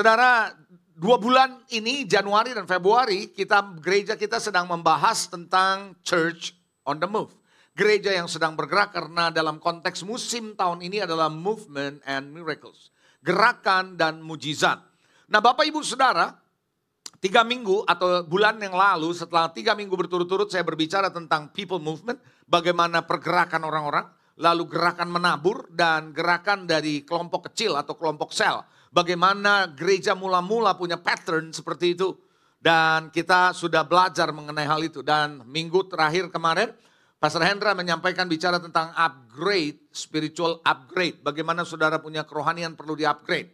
Saudara, 2 bulan ini, Januari dan Februari, gereja kita sedang membahas tentang Church on the Move. Gereja yang sedang bergerak karena dalam konteks musim tahun ini adalah Movement and Miracles. Gerakan dan mujizat. Nah Bapak Ibu Saudara, 3 minggu atau bulan yang lalu, setelah 3 minggu berturut-turut saya berbicara tentang People Movement. Bagaimana pergerakan orang-orang, lalu gerakan menabur dan gerakan dari kelompok kecil atau kelompok sel. Bagaimana gereja mula-mula punya pattern seperti itu. Dan kita sudah belajar mengenai hal itu. Dan minggu terakhir kemarin, Pastor Hendra menyampaikan bicara tentang upgrade, spiritual upgrade. Bagaimana saudara punya kerohanian perlu di-upgrade.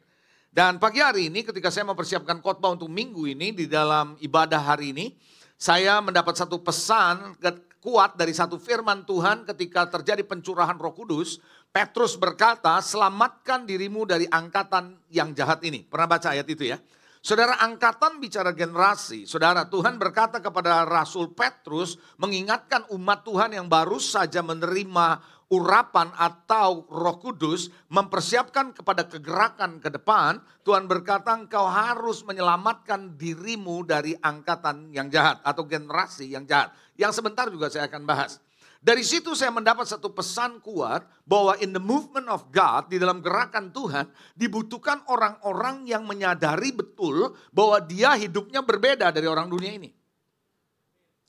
Dan pagi hari ini ketika saya mempersiapkan khotbah untuk minggu ini, di dalam ibadah hari ini, saya mendapat satu pesan kuat dari satu firman Tuhan ketika terjadi pencurahan Roh Kudus. Petrus berkata, selamatkan dirimu dari angkatan yang jahat ini. Pernah baca ayat itu ya? Saudara, angkatan bicara generasi. Saudara, Tuhan berkata kepada Rasul Petrus mengingatkan umat Tuhan yang baru saja menerima urapan atau Roh Kudus, mempersiapkan kepada kegerakan ke depan. Tuhan berkata engkau harus menyelamatkan dirimu dari angkatan yang jahat atau generasi yang jahat. Yang sebentar juga saya akan bahas. Dari situ saya mendapat satu pesan kuat bahwa in the movement of God, di dalam gerakan Tuhan, dibutuhkan orang-orang yang menyadari betul bahwa dia hidupnya berbeda dari orang dunia ini.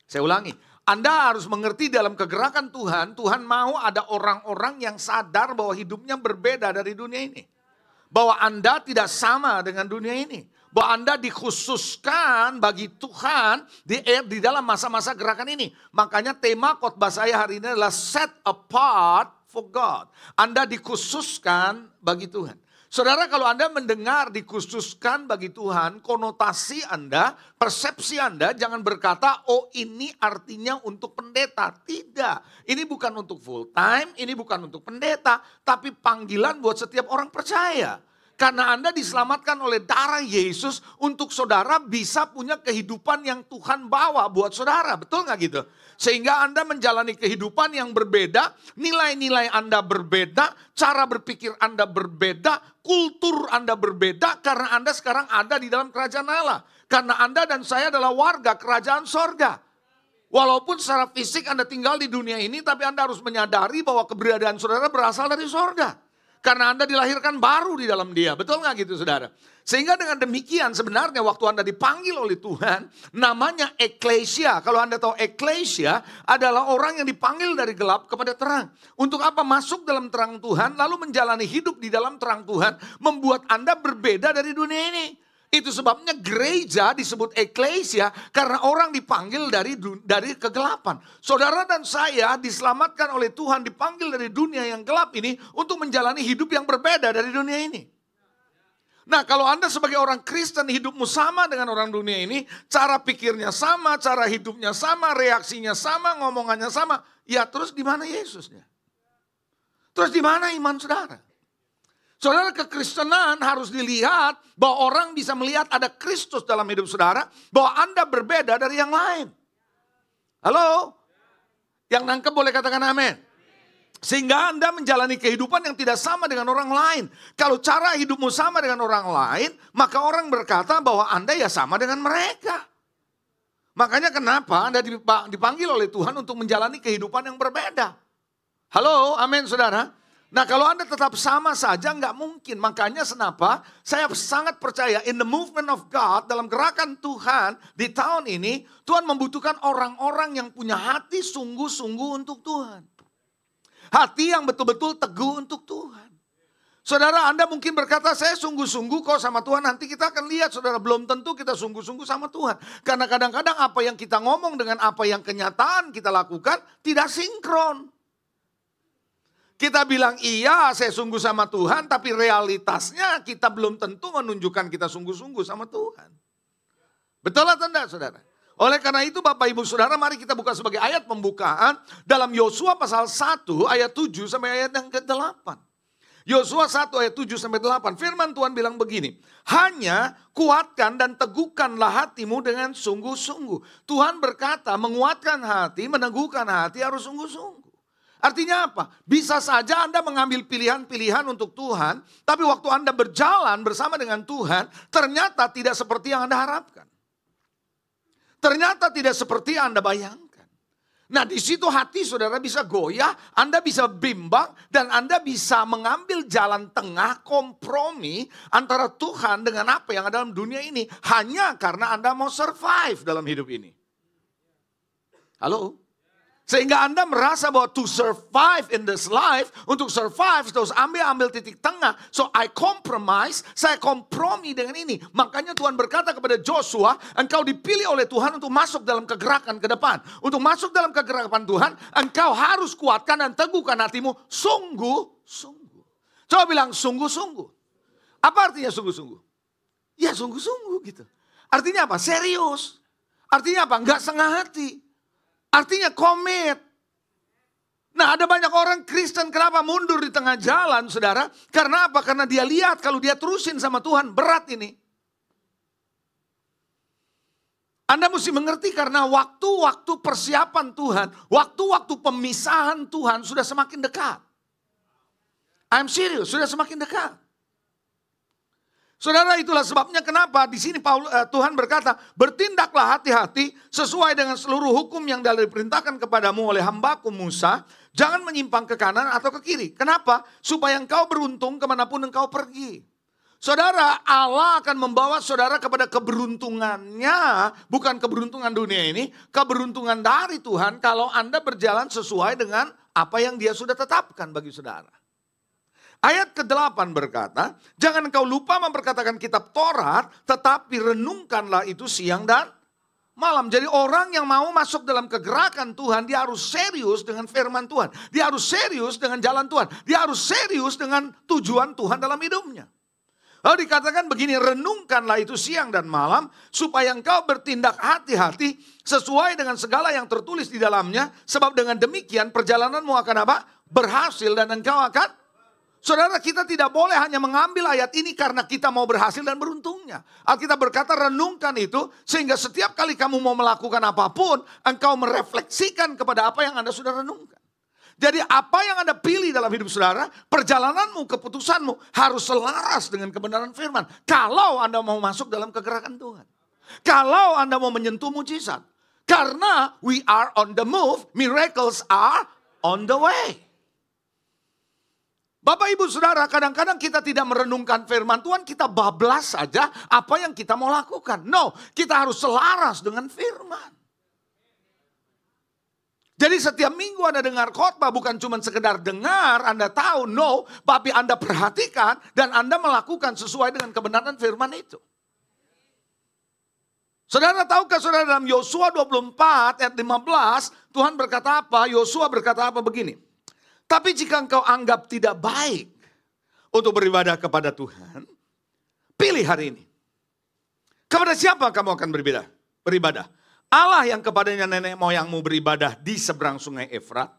Saya ulangi, Anda harus mengerti dalam kegerakan Tuhan, Tuhan mau ada orang-orang yang sadar bahwa hidupnya berbeda dari dunia ini. Bahwa Anda tidak sama dengan dunia ini. Bahwa Anda dikhususkan bagi Tuhan di dalam masa-masa gerakan ini. Makanya tema khotbah saya hari ini adalah set apart for God. Anda dikhususkan bagi Tuhan. Saudara, kalau Anda mendengar dikhususkan bagi Tuhan, konotasi Anda, persepsi Anda jangan berkata, oh ini artinya untuk pendeta. Tidak, ini bukan untuk full time, ini bukan untuk pendeta, tapi panggilan buat setiap orang percaya. Karena Anda diselamatkan oleh darah Yesus untuk saudara bisa punya kehidupan yang Tuhan bawa buat saudara. Betul gak gitu? Sehingga Anda menjalani kehidupan yang berbeda, nilai-nilai Anda berbeda, cara berpikir Anda berbeda, kultur Anda berbeda karena Anda sekarang ada di dalam kerajaan Allah. Karena Anda dan saya adalah warga kerajaan sorga. Walaupun secara fisik Anda tinggal di dunia ini, tapi Anda harus menyadari bahwa keberadaan saudara berasal dari sorga. Karena Anda dilahirkan baru di dalam dia. Betul gak gitu saudara? Sehingga dengan demikian sebenarnya waktu Anda dipanggil oleh Tuhan, namanya eklesia. Kalau Anda tahu eklesia adalah orang yang dipanggil dari gelap kepada terang. Untuk apa? Masuk dalam terang Tuhan lalu menjalani hidup di dalam terang Tuhan. Membuat Anda berbeda dari dunia ini. Itu sebabnya gereja disebut eklesia karena orang dipanggil dari kegelapan. Saudara dan saya diselamatkan oleh Tuhan, dipanggil dari dunia yang gelap ini untuk menjalani hidup yang berbeda dari dunia ini. Nah, kalau Anda sebagai orang Kristen hidupmu sama dengan orang dunia ini, cara pikirnya sama, cara hidupnya sama, reaksinya sama, ngomongannya sama, ya terus di mana Yesusnya? Terus di mana iman saudara? Saudara, kekristenan harus dilihat bahwa orang bisa melihat ada Kristus dalam hidup saudara, bahwa Anda berbeda dari yang lain. Halo? Yang nangkep boleh katakan amin. Sehingga Anda menjalani kehidupan yang tidak sama dengan orang lain. Kalau cara hidupmu sama dengan orang lain, maka orang berkata bahwa Anda ya sama dengan mereka. Makanya kenapa Anda dipanggil oleh Tuhan untuk menjalani kehidupan yang berbeda. Halo, amin saudara. Nah kalau Anda tetap sama saja nggak mungkin. Makanya kenapa saya sangat percaya in the movement of God, dalam gerakan Tuhan di tahun ini, Tuhan membutuhkan orang-orang yang punya hati sungguh-sungguh untuk Tuhan. Hati yang betul-betul teguh untuk Tuhan. Saudara, Anda mungkin berkata saya sungguh-sungguh kok sama Tuhan. Nanti kita akan lihat saudara, belum tentu kita sungguh-sungguh sama Tuhan. Karena kadang-kadang apa yang kita ngomong dengan apa yang kenyataan kita lakukan tidak sinkron. Kita bilang iya saya sungguh sama Tuhan, tapi realitasnya kita belum tentu menunjukkan kita sungguh-sungguh sama Tuhan. Betul atau tidak saudara? Oleh karena itu Bapak Ibu Saudara, mari kita buka sebagai ayat pembukaan dalam Yosua pasal 1 ayat 7 sampai ayat yang ke-8. Yosua 1 ayat 7 sampai 8. Firman Tuhan bilang begini, hanya kuatkan dan teguhkanlah hatimu dengan sungguh-sungguh. Tuhan berkata menguatkan hati, meneguhkan hati harus sungguh-sungguh. Artinya apa? Bisa saja Anda mengambil pilihan-pilihan untuk Tuhan, tapi waktu Anda berjalan bersama dengan Tuhan, ternyata tidak seperti yang Anda harapkan. Ternyata tidak seperti yang Anda bayangkan. Nah, di situ hati saudara bisa goyah, Anda bisa bimbang, dan Anda bisa mengambil jalan tengah kompromi antara Tuhan dengan apa yang ada dalam dunia ini. Hanya karena Anda mau survive dalam hidup ini. Halo? Sehingga Anda merasa bahwa to survive in this life, untuk survive, terus ambil titik tengah. So I compromise, saya kompromi dengan ini. Makanya Tuhan berkata kepada Joshua, engkau dipilih oleh Tuhan untuk masuk dalam kegerakan ke depan. Untuk masuk dalam kegerakan Tuhan, engkau harus kuatkan dan teguhkan hatimu sungguh-sungguh. Coba bilang sungguh-sungguh. Apa artinya sungguh-sungguh? Ya sungguh-sungguh gitu. Artinya apa? Serius. Artinya apa? Enggak setengah hati. Artinya komit. Nah, ada banyak orang Kristen kenapa mundur di tengah jalan, saudara? Karena apa? Karena dia lihat kalau dia terusin sama Tuhan, berat ini. Anda mesti mengerti karena waktu-waktu persiapan Tuhan, waktu-waktu pemisahan Tuhan sudah semakin dekat. I'm serious, sudah semakin dekat. Saudara, itulah sebabnya kenapa di sini Tuhan berkata, bertindaklah hati-hati sesuai dengan seluruh hukum yang telah diperintahkan kepadamu oleh hambaku Musa. Jangan menyimpang ke kanan atau ke kiri. Kenapa? Supaya engkau beruntung kemanapun engkau pergi. Saudara, Allah akan membawa saudara kepada keberuntungannya. Bukan keberuntungan dunia ini, keberuntungan dari Tuhan kalau Anda berjalan sesuai dengan apa yang Dia sudah tetapkan bagi saudara. Ayat ke-8 berkata, jangan engkau lupa memperkatakan kitab Taurat, tetapi renungkanlah itu siang dan malam. Jadi orang yang mau masuk dalam kegerakan Tuhan, dia harus serius dengan firman Tuhan. Dia harus serius dengan jalan Tuhan. Dia harus serius dengan tujuan Tuhan dalam hidupnya. Lalu dikatakan begini, renungkanlah itu siang dan malam, supaya engkau bertindak hati-hati sesuai dengan segala yang tertulis di dalamnya. Sebab dengan demikian perjalananmu akan apa? Berhasil dan engkau akan... Saudara, kita tidak boleh hanya mengambil ayat ini karena kita mau berhasil dan beruntungnya. Alkitab berkata renungkan itu sehingga setiap kali kamu mau melakukan apapun, engkau merefleksikan kepada apa yang Anda sudah renungkan. Jadi apa yang Anda pilih dalam hidup saudara, perjalananmu, keputusanmu harus selaras dengan kebenaran firman. Kalau Anda mau masuk dalam kegerakan Tuhan. Kalau Anda mau menyentuh mujizat. Karena we are on the move, miracles are on the way. Bapak ibu saudara, kadang-kadang kita tidak merenungkan firman Tuhan, kita bablas saja apa yang kita mau lakukan. No, kita harus selaras dengan firman. Jadi setiap minggu Anda dengar khotbah bukan cuma sekedar dengar, Anda tahu, no, tapi Anda perhatikan dan Anda melakukan sesuai dengan kebenaran firman itu. Saudara tahukah saudara dalam Yosua 24 ayat 15, Tuhan berkata apa? Yosua berkata apa begini. Tapi jika engkau anggap tidak baik untuk beribadah kepada Tuhan, pilih hari ini. Kepada siapa kamu akan beribadah? Allah yang kepadanya nenek moyangmu beribadah di seberang sungai Efrat?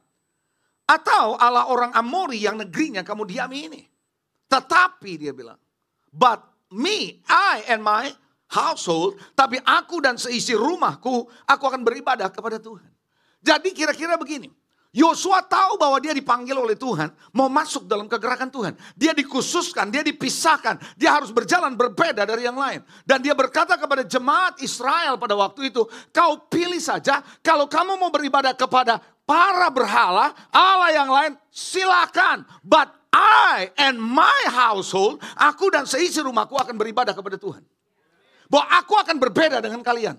Atau Allah orang Amori yang negerinya kamu diami ini? Tetapi dia bilang, but me, I and my household, tapi aku dan seisi rumahku, aku akan beribadah kepada Tuhan. Jadi kira-kira begini. Yosua tahu bahwa dia dipanggil oleh Tuhan, mau masuk dalam kegerakan Tuhan. Dia dikhususkan, dia dipisahkan, dia harus berjalan berbeda dari yang lain. Dan dia berkata kepada jemaat Israel pada waktu itu, kau pilih saja, kalau kamu mau beribadah kepada para berhala, Allah yang lain, silakan. But I and my household, aku dan seisi rumahku akan beribadah kepada Tuhan. Bahwa aku akan berbeda dengan kalian.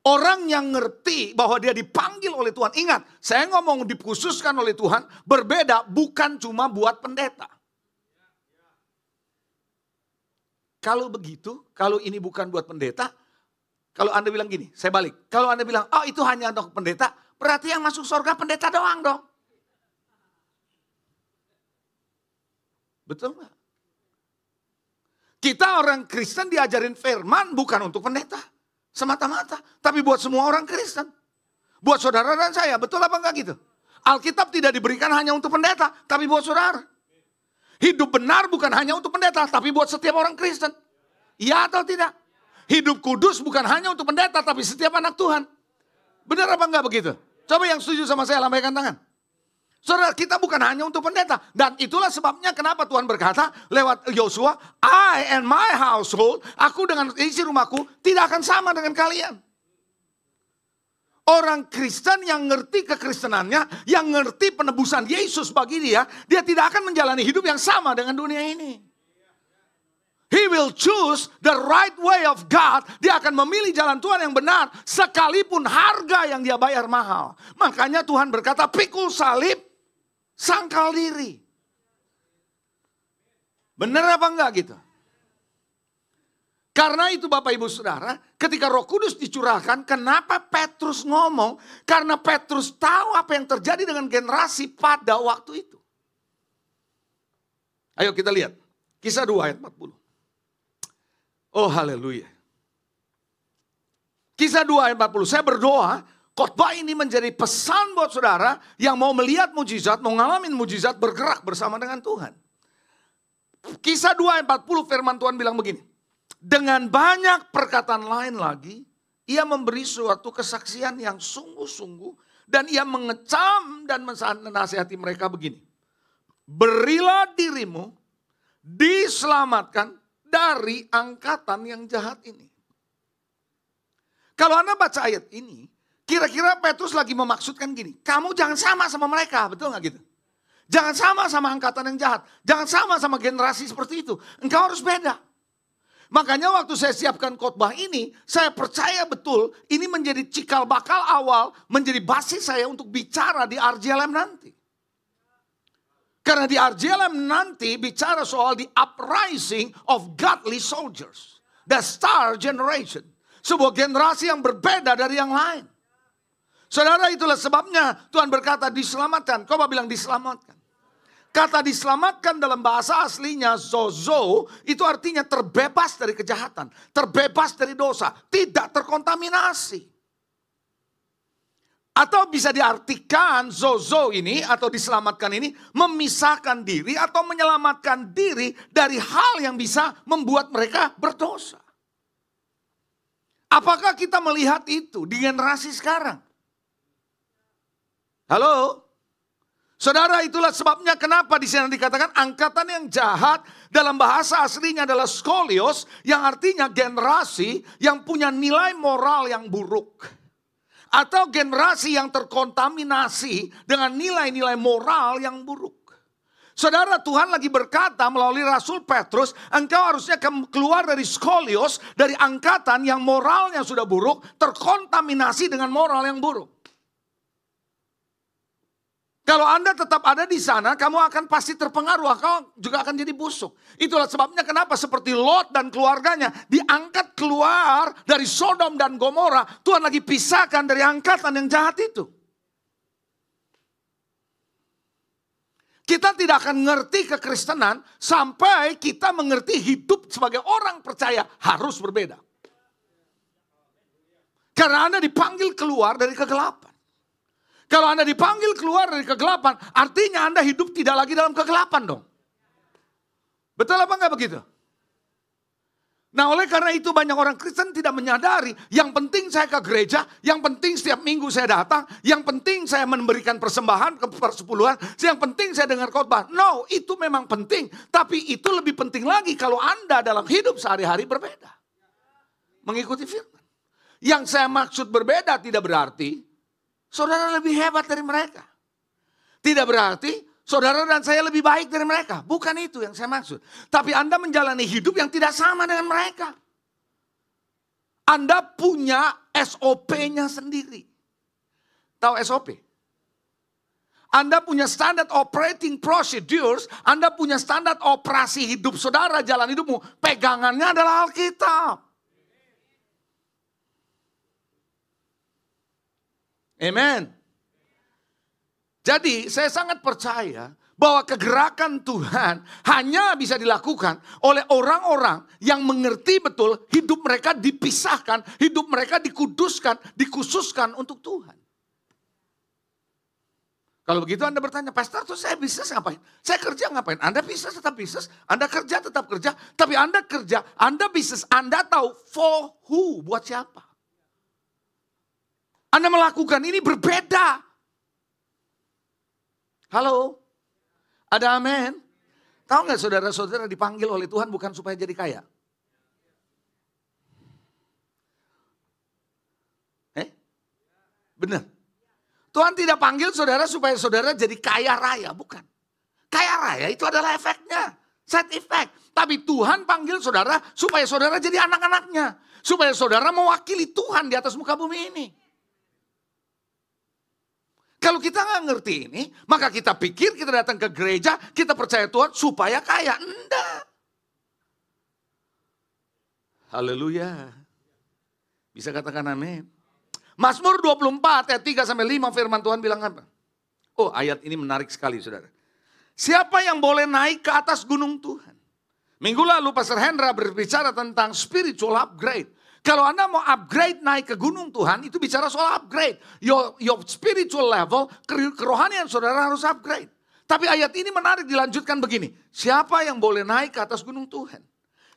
Orang yang ngerti bahwa dia dipanggil oleh Tuhan. Ingat, saya ngomong dikhususkan oleh Tuhan. Berbeda bukan cuma buat pendeta. Kalau begitu, kalau ini bukan buat pendeta. Kalau Anda bilang gini, saya balik. Kalau Anda bilang, oh itu hanya untuk pendeta. Berarti yang masuk surga pendeta doang dong. Betul nggak? Kita orang Kristen diajarin firman bukan untuk pendeta. Semata-mata. Tapi buat semua orang Kristen. Buat saudara dan saya. Betul apa enggak gitu? Alkitab tidak diberikan hanya untuk pendeta. Tapi buat saudara. Hidup benar bukan hanya untuk pendeta. Tapi buat setiap orang Kristen. Iya atau tidak? Hidup kudus bukan hanya untuk pendeta. Tapi setiap anak Tuhan. Benar apa enggak begitu? Coba yang setuju sama saya lambaikan tangan. Saudara, kita bukan hanya untuk pendeta. Dan itulah sebabnya kenapa Tuhan berkata lewat Yosua, I and my household, aku dengan isi rumahku tidak akan sama dengan kalian. Orang Kristen yang ngerti kekristenannya, yang ngerti penebusan Yesus bagi dia tidak akan menjalani hidup yang sama dengan dunia ini. He will choose the right way of God. Dia akan memilih jalan Tuhan yang benar, sekalipun harga yang dia bayar mahal. Makanya Tuhan berkata, pikul salib, sangkal diri. Benar apa enggak gitu? Karena itu Bapak Ibu Saudara, ketika Roh Kudus dicurahkan, kenapa Petrus ngomong? Karena Petrus tahu apa yang terjadi dengan generasi pada waktu itu. Ayo kita lihat, Kisah 2 ayat 40. Oh haleluya. Kisah 2 ayat 40, saya berdoa, khotbah ini menjadi pesan buat saudara yang mau melihat mujizat, mau ngalamin mujizat, bergerak bersama dengan Tuhan. Kisah 2 ayat 40 firman Tuhan bilang begini. Dengan banyak perkataan lain lagi, ia memberi suatu kesaksian yang sungguh-sungguh. Dan ia mengecam dan menasihati mereka begini. Berilah dirimu diselamatkan dari angkatan yang jahat ini. Kalau Anda baca ayat ini, kira-kira Petrus lagi memaksudkan gini. Kamu jangan sama mereka, betul gak gitu? Jangan sama angkatan yang jahat. Jangan sama generasi seperti itu. Engkau harus beda. Makanya waktu saya siapkan khotbah ini, saya percaya betul ini menjadi cikal bakal awal, menjadi basis saya untuk bicara di RJLM nanti. Karena di RJLM nanti bicara soal the uprising of godly soldiers. The star generation. Sebuah generasi yang berbeda dari yang lain. Saudara, itulah sebabnya Tuhan berkata diselamatkan. Coba bilang diselamatkan. Kata diselamatkan dalam bahasa aslinya zozo itu artinya terbebas dari kejahatan. Terbebas dari dosa. Tidak terkontaminasi. Atau bisa diartikan zozo ini atau diselamatkan ini memisahkan diri atau menyelamatkan diri dari hal yang bisa membuat mereka berdosa. Apakah kita melihat itu di generasi sekarang? Halo? Saudara, itulah sebabnya kenapa di sini dikatakan angkatan yang jahat dalam bahasa aslinya adalah skolios, yang artinya generasi yang punya nilai moral yang buruk. Atau generasi yang terkontaminasi dengan nilai-nilai moral yang buruk. Saudara, Tuhan lagi berkata melalui Rasul Petrus, engkau harusnya keluar dari skolios, dari angkatan yang moralnya sudah buruk, terkontaminasi dengan moral yang buruk. Kalau Anda tetap ada di sana, kamu akan pasti terpengaruh, kau juga akan jadi busuk. Itulah sebabnya kenapa seperti Lot dan keluarganya diangkat keluar dari Sodom dan Gomora. Tuhan lagi pisahkan dari angkatan yang jahat itu. Kita tidak akan ngerti kekristenan sampai kita mengerti hidup sebagai orang percaya harus berbeda. Karena Anda dipanggil keluar dari kegelapan. Kalau Anda dipanggil keluar dari kegelapan, artinya Anda hidup tidak lagi dalam kegelapan dong. Betul apa enggak begitu? Nah, oleh karena itu banyak orang Kristen tidak menyadari, yang penting saya ke gereja, yang penting setiap minggu saya datang, yang penting saya memberikan persembahan ke persepuluhan, yang penting saya dengar khotbah. No, itu memang penting, tapi itu lebih penting lagi kalau Anda dalam hidup sehari-hari berbeda. Mengikuti firman. Yang saya maksud berbeda tidak berarti saudara lebih hebat dari mereka. Tidak berarti saudara dan saya lebih baik dari mereka. Bukan itu yang saya maksud. Tapi Anda menjalani hidup yang tidak sama dengan mereka. Anda punya SOP-nya sendiri. Tahu SOP? Anda punya standard operating procedures. Anda punya standar operasi hidup saudara, jalan hidupmu. Pegangannya adalah Alkitab. Amen. Jadi saya sangat percaya bahwa kegerakan Tuhan hanya bisa dilakukan oleh orang-orang yang mengerti betul hidup mereka dipisahkan, hidup mereka dikuduskan, dikhususkan untuk Tuhan. Kalau begitu Anda bertanya, Pastor, tuh saya bisnis ngapain? Saya kerja ngapain? Anda bisnis tetap bisnis, Anda kerja tetap kerja, tapi Anda kerja, Anda bisnis, Anda tahu for who, buat siapa? Anda melakukan ini berbeda. Halo? Ada amin? Tahu nggak saudara-saudara dipanggil oleh Tuhan bukan supaya jadi kaya? Benar. Tuhan tidak panggil saudara supaya saudara jadi kaya raya, bukan. Kaya raya itu adalah efeknya, side effect. Tapi Tuhan panggil saudara supaya saudara jadi anak-anaknya. Supaya saudara mewakili Tuhan di atas muka bumi ini. Kalau kita nggak ngerti ini, maka kita pikir kita datang ke gereja, kita percaya Tuhan supaya kaya. Enggak. Haleluya. Bisa katakan amin. Mazmur 24 ayat 3 sampai 5 firman Tuhan bilang apa? Oh, ayat ini menarik sekali saudara. Siapa yang boleh naik ke atas gunung Tuhan? Minggu lalu Pastor Hendra berbicara tentang spiritual upgrade. Kalau Anda mau upgrade naik ke gunung Tuhan, itu bicara soal upgrade. Your spiritual level, kerohanian saudara harus upgrade. Tapi ayat ini menarik dilanjutkan begini. Siapa yang boleh naik ke atas gunung Tuhan?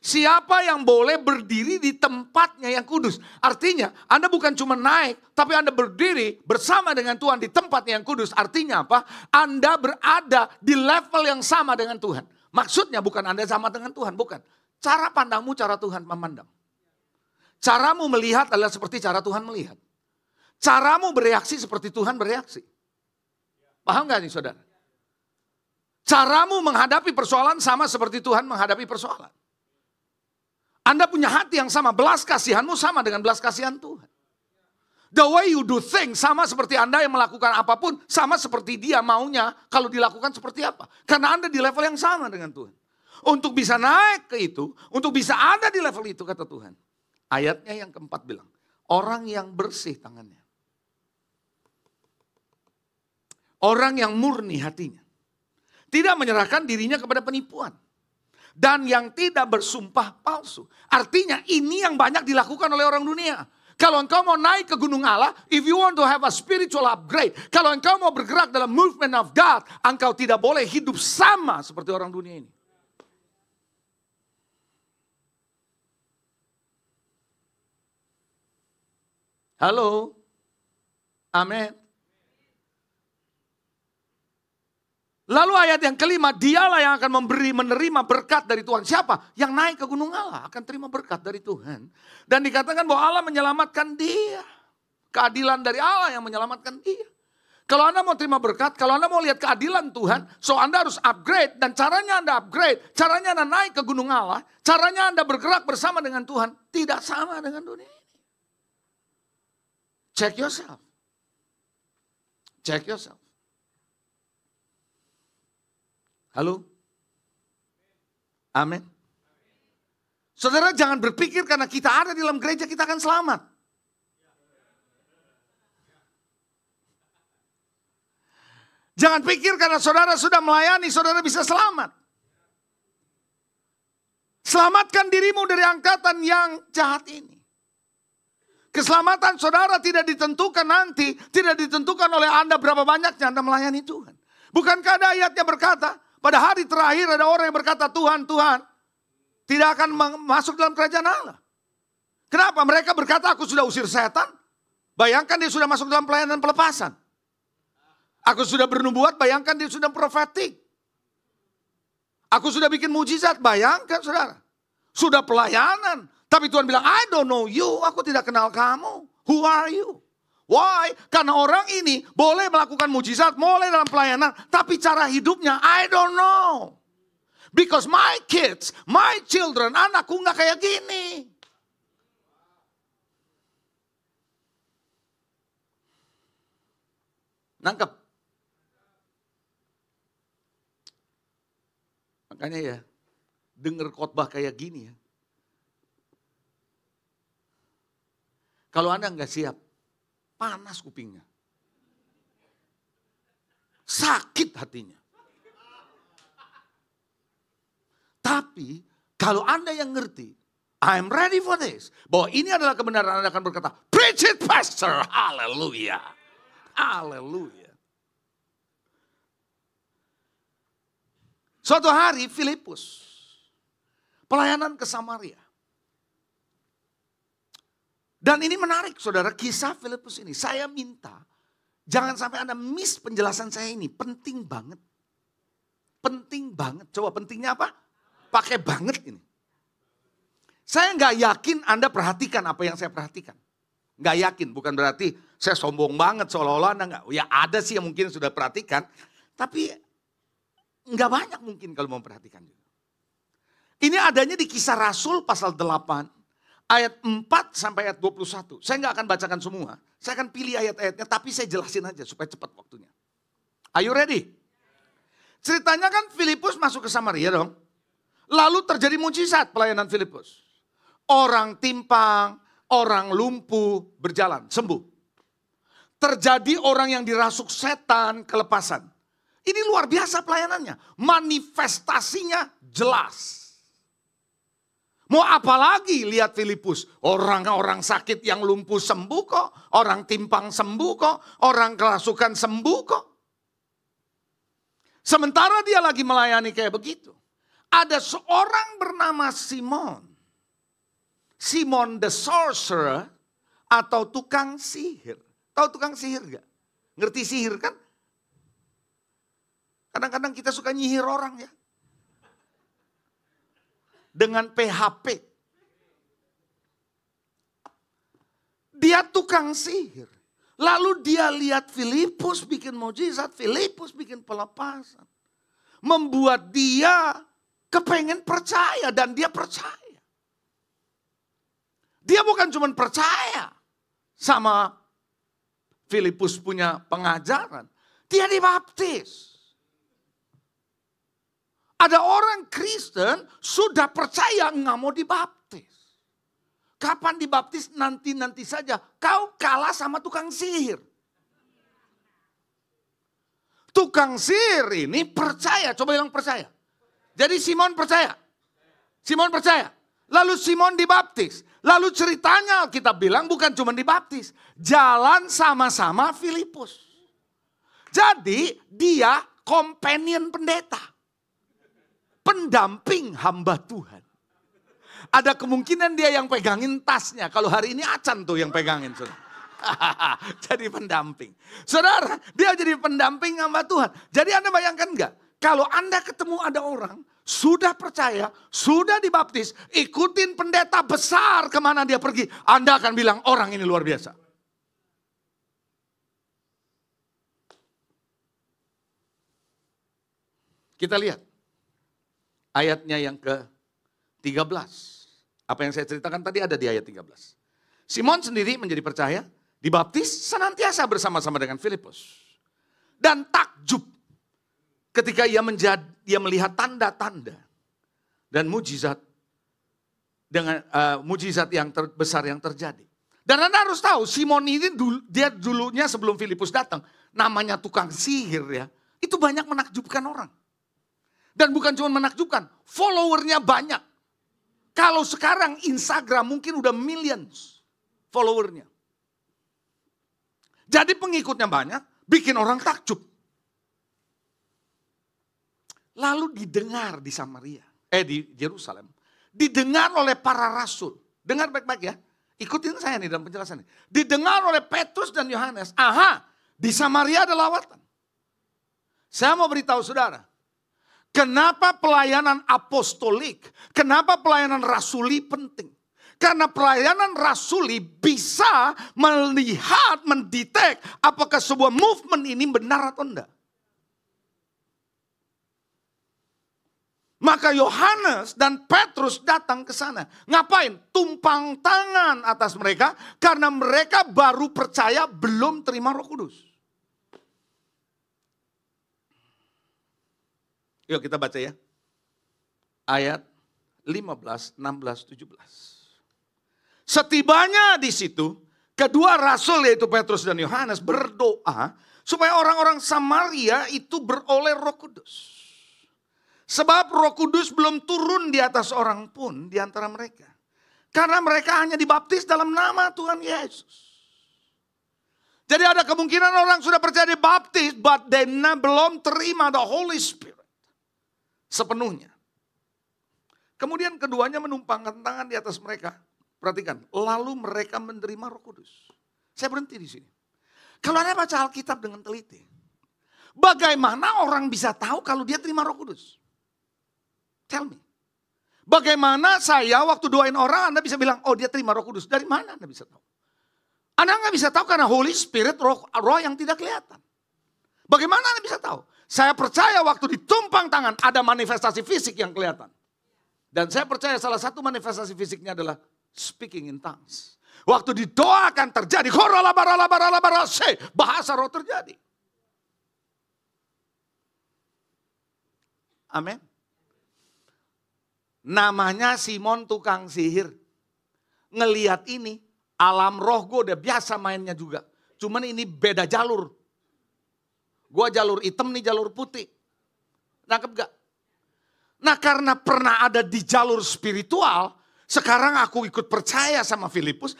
Siapa yang boleh berdiri di tempatnya yang kudus? Artinya Anda bukan cuma naik, tapi Anda berdiri bersama dengan Tuhan di tempatnya yang kudus. Artinya apa? Anda berada di level yang sama dengan Tuhan. Maksudnya bukan Anda sama dengan Tuhan, bukan. Cara pandangmu, cara Tuhan memandang. Caramu melihat adalah seperti cara Tuhan melihat. Caramu bereaksi seperti Tuhan bereaksi. Paham gak nih saudara? Caramu menghadapi persoalan sama seperti Tuhan menghadapi persoalan. Anda punya hati yang sama, belas kasihanmu sama dengan belas kasihan Tuhan. The way you do things sama seperti Anda yang melakukan apapun, sama seperti dia maunya kalau dilakukan seperti apa. Karena Anda di level yang sama dengan Tuhan. Untuk bisa naik ke itu, untuk bisa ada di level itu kata Tuhan. Ayatnya yang keempat bilang, orang yang bersih tangannya. Orang yang murni hatinya. Tidak menyerahkan dirinya kepada penipuan. Dan yang tidak bersumpah palsu. Artinya ini yang banyak dilakukan oleh orang dunia. Kalau engkau mau naik ke gunung Allah, if you want to have a spiritual upgrade, kalau engkau mau bergerak dalam movement of God, engkau tidak boleh hidup sama seperti orang dunia ini. Halo? Amin. Lalu ayat yang kelima, dialah yang akan menerima berkat dari Tuhan. Siapa? Yang naik ke gunung Allah akan terima berkat dari Tuhan. Dan dikatakan bahwa Allah menyelamatkan dia. Keadilan dari Allah yang menyelamatkan dia. Kalau Anda mau terima berkat, kalau Anda mau lihat keadilan Tuhan, so Anda harus upgrade. Dan caranya Anda upgrade, caranya Anda naik ke gunung Allah, caranya Anda bergerak bersama dengan Tuhan, tidak sama dengan dunia ini. Check yourself. Check yourself. Halo? Amin. Saudara jangan berpikir karena kita ada di dalam gereja kita akan selamat. Jangan pikir karena saudara sudah melayani, saudara bisa selamat. Selamatkan dirimu dari angkatan yang jahat ini. Keselamatan saudara tidak ditentukan nanti, tidak ditentukan oleh Anda berapa banyaknya Anda melayani Tuhan. Bukankah ada ayatnya berkata, pada hari terakhir ada orang yang berkata, Tuhan, Tuhan, tidak akan masuk dalam kerajaan Allah. Kenapa? Mereka berkata, aku sudah usir setan. Bayangkan dia sudah masuk dalam pelayanan pelepasan. Aku sudah bernubuat, bayangkan dia sudah profetik. Aku sudah bikin mujizat, bayangkan saudara. Sudah pelayanan. Tapi Tuhan bilang, I don't know you, aku tidak kenal kamu. Who are you? Why? Karena orang ini boleh melakukan mujizat, boleh dalam pelayanan, tapi cara hidupnya I don't know. Because my kids, my children, anakku nggak kayak gini. Nangkep? Makanya ya, dengar khotbah kayak gini ya. Kalau Anda nggak siap, panas kupingnya. Sakit hatinya. Tapi kalau Anda yang ngerti, I'm ready for this. Bahwa ini adalah kebenaran, Anda akan berkata, preach it pastor, hallelujah. Hallelujah. Suatu hari Filipus, pelayanan ke Samaria. Dan ini menarik saudara, kisah Filipus ini. Saya minta Jangan sampai Anda miss penjelasan saya ini. Penting banget. Penting banget. Coba pentingnya apa? Pakai banget ini. Saya nggak yakin Anda perhatikan apa yang saya perhatikan. Nggak yakin, bukan berarti saya sombong banget seolah-olah Anda nggak. Ya ada sih yang mungkin sudah perhatikan. Tapi nggak banyak mungkin kalau mau perhatikan juga. Ini adanya di Kisah Rasul pasal 8. Ayat 4 sampai ayat 21. Saya nggak akan bacakan semua. Saya akan pilih ayat-ayatnya tapi saya jelasin aja supaya cepat waktunya. Are you ready? Ceritanya kan Filipus masuk ke Samaria dong. Lalu terjadi mujizat pelayanan Filipus. Orang timpang, orang lumpuh berjalan, sembuh. Terjadi orang yang dirasuk setan, kelepasan. Ini luar biasa pelayanannya. Manifestasinya jelas. Mau apa lagi lihat Filipus? Orang-orang sakit yang lumpuh sembuh kok. Orang timpang sembuh kok. Orang kerasukan sembuh kok. Sementara dia lagi melayani kayak begitu. Ada seorang bernama Simon. Simon the sorcerer atau tukang sihir. Tahu tukang sihir gak? Ngerti sihir kan? Kadang-kadang kita suka nyihir orang ya. Dengan PHP. Dia tukang sihir. Lalu dia lihat Filipus bikin mujizat, Filipus bikin pelepasan. Membuat dia kepengen percaya dan dia percaya. Dia bukan cuma percaya sama Filipus punya pengajaran. Dia dibaptis. Ada orang Kristen sudah percaya nggak mau dibaptis. Kapan dibaptis? Nanti-nanti saja. Kau kalah sama tukang sihir. Tukang sihir ini percaya. Coba bilang percaya. Jadi Simon percaya. Simon percaya. Lalu Simon dibaptis. Lalu ceritanya kita bilang bukan cuma dibaptis. Jalan sama-sama Filipus. Jadi dia companion pendeta. Pendamping hamba Tuhan. Ada kemungkinan dia yang pegangin tasnya. Kalau hari ini Acan tuh yang pegangin. Jadi pendamping. Saudara, dia jadi pendamping hamba Tuhan. Jadi Anda bayangkan enggak? Kalau Anda ketemu ada orang, sudah percaya, sudah dibaptis, ikutin pendeta besar kemana dia pergi. Anda akan bilang orang ini luar biasa. Kita lihat. Ayatnya yang ke-13. Apa yang saya ceritakan tadi ada di ayat 13. Simon sendiri menjadi percaya, dibaptis senantiasa bersama-sama dengan Filipus. Dan takjub ketika ia melihat tanda-tanda dan mujizat dengan mujizat yang besar yang terjadi. Dan Anda harus tahu Simon ini dia dulunya sebelum Filipus datang namanya tukang sihir ya. Itu banyak menakjubkan orang. Dan bukan cuma menakjubkan, followernya banyak. Kalau sekarang Instagram mungkin udah millions followernya. Jadi pengikutnya banyak, bikin orang takjub. Lalu didengar di Samaria, di Yerusalem. Didengar oleh para rasul. Dengar baik-baik ya. Ikutin saya nih dalam penjelasan ini. Didengar oleh Petrus dan Yohanes. Di Samaria ada lawatan. Saya mau beritahu saudara. Kenapa pelayanan apostolik, kenapa pelayanan rasuli penting? Karena pelayanan rasuli bisa melihat, mendetek apakah sebuah movement ini benar atau enggak. Maka Yohanes dan Petrus datang ke sana. Ngapain? Tumpang tangan atas mereka karena mereka baru percaya belum terima Roh Kudus. Yuk kita baca ya. Ayat 15, 16, 17. Setibanya di situ, kedua rasul yaitu Petrus dan Yohanes berdoa supaya orang-orang Samaria itu beroleh Roh Kudus. Sebab Roh Kudus belum turun di atas orang pun di antara mereka. Karena mereka hanya dibaptis dalam nama Tuhan Yesus. Jadi ada kemungkinan orang sudah percaya dibaptis, but they belum terima the Holy Spirit sepenuhnya. Kemudian keduanya menumpangkan tangan di atas mereka. Perhatikan, lalu mereka menerima Roh Kudus. Saya berhenti di sini. Kalau Anda baca Alkitab dengan teliti, bagaimana orang bisa tahu kalau dia terima Roh Kudus? Tell me. Bagaimana saya waktu doain orang Anda bisa bilang, oh dia terima Roh Kudus. Dari mana Anda bisa tahu? Anda nggak bisa tahu karena Holy Spirit roh yang tidak kelihatan. Bagaimana Anda bisa tahu? Saya percaya waktu ditumpang tangan ada manifestasi fisik yang kelihatan. Dan saya percaya salah satu manifestasi fisiknya adalah speaking in tongues. Waktu didoakan terjadi, bahasa roh terjadi. Amin. Namanya Simon tukang sihir. Ngeliat ini, alam roh gue udah biasa mainnya juga. Cuman ini beda jalur. Gue jalur hitam nih jalur putih. Nangkep gak? Nah karena pernah ada di jalur spiritual, sekarang aku ikut percaya sama Filipus.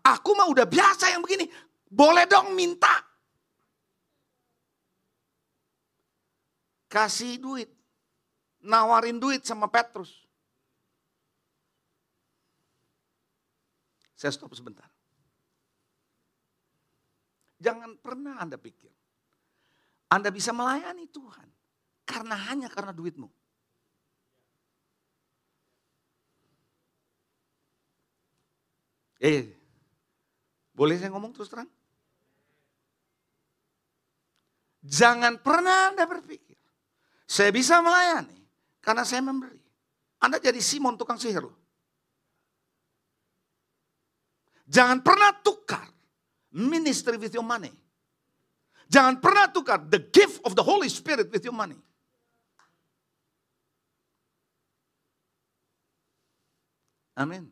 Aku mah udah biasa yang begini. Boleh dong minta. Kasih duit. Nawarin duit sama Petrus. Saya stop sebentar. Jangan pernah Anda pikir Anda bisa melayani Tuhan hanya karena duitmu. Boleh saya ngomong terus terang? Jangan pernah Anda berpikir saya bisa melayani karena saya memberi. Anda jadi Simon tukang sihir loh. Jangan pernah tukar ministry with your money. Jangan pernah tukar the gift of the Holy Spirit with your money. Amin.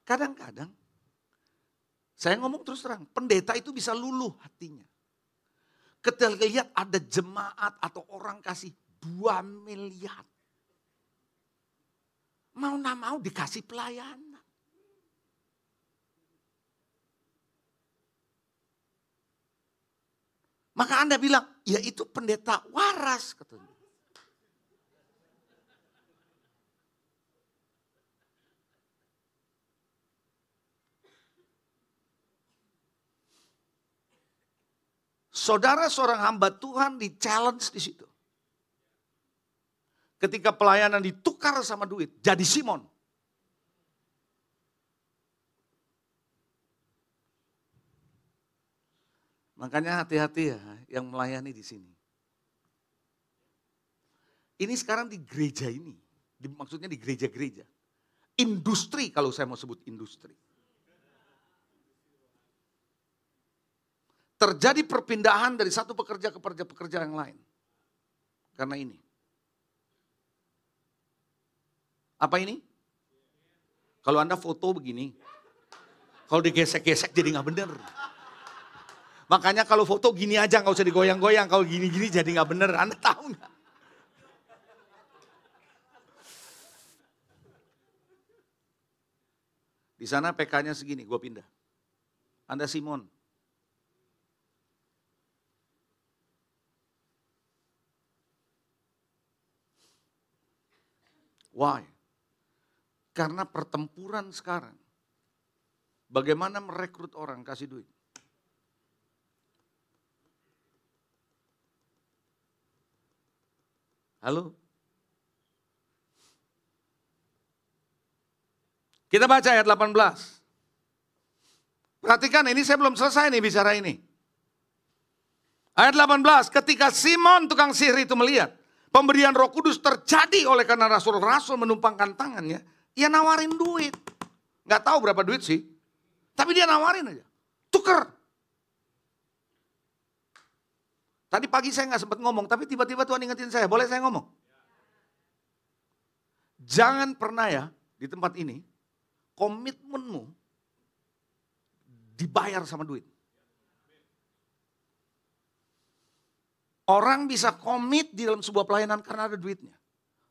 Kadang-kadang, saya ngomong terus terang, pendeta itu bisa luluh hatinya. Ketika lihat ada jemaat atau orang kasih 2 miliar. Mau nggak mau dikasih pelayanan. Maka Anda bilang, ya itu pendeta waras katanya. Saudara seorang hamba Tuhan di-challenge di situ. Ketika pelayanan ditukar sama duit, jadi Simon. Makanya hati-hati ya yang melayani di sini. Ini sekarang di gereja ini, maksudnya di gereja-gereja. Industri kalau saya mau sebut industri. Terjadi perpindahan dari satu pekerja ke pekerja yang lain. Karena ini. Apa ini? Kalau Anda foto begini, kalau digesek-gesek jadi nggak bener. Makanya kalau foto gini aja, nggak usah digoyang-goyang. Kalau gini-gini jadi nggak bener. Anda tahu nggak? Di sana PK-nya segini, gue pindah. Anda Simon. Why? Karena pertempuran sekarang. Bagaimana merekrut orang kasih duit. Halo? Kita baca ayat 18. Perhatikan ini saya belum selesai nih bicara ini. Ayat 18, ketika Simon tukang sihir itu melihat pemberian Roh Kudus terjadi oleh karena rasul-rasul menumpangkan tangannya, ia nawarin duit. Nggak tahu berapa duit sih, tapi dia nawarin aja. Tuker. Tadi pagi saya nggak sempat ngomong, tapi tiba-tiba Tuhan ingetin saya, boleh saya ngomong? Jangan pernah ya di tempat ini, komitmenmu dibayar sama duit. Orang bisa komit di dalam sebuah pelayanan karena ada duitnya.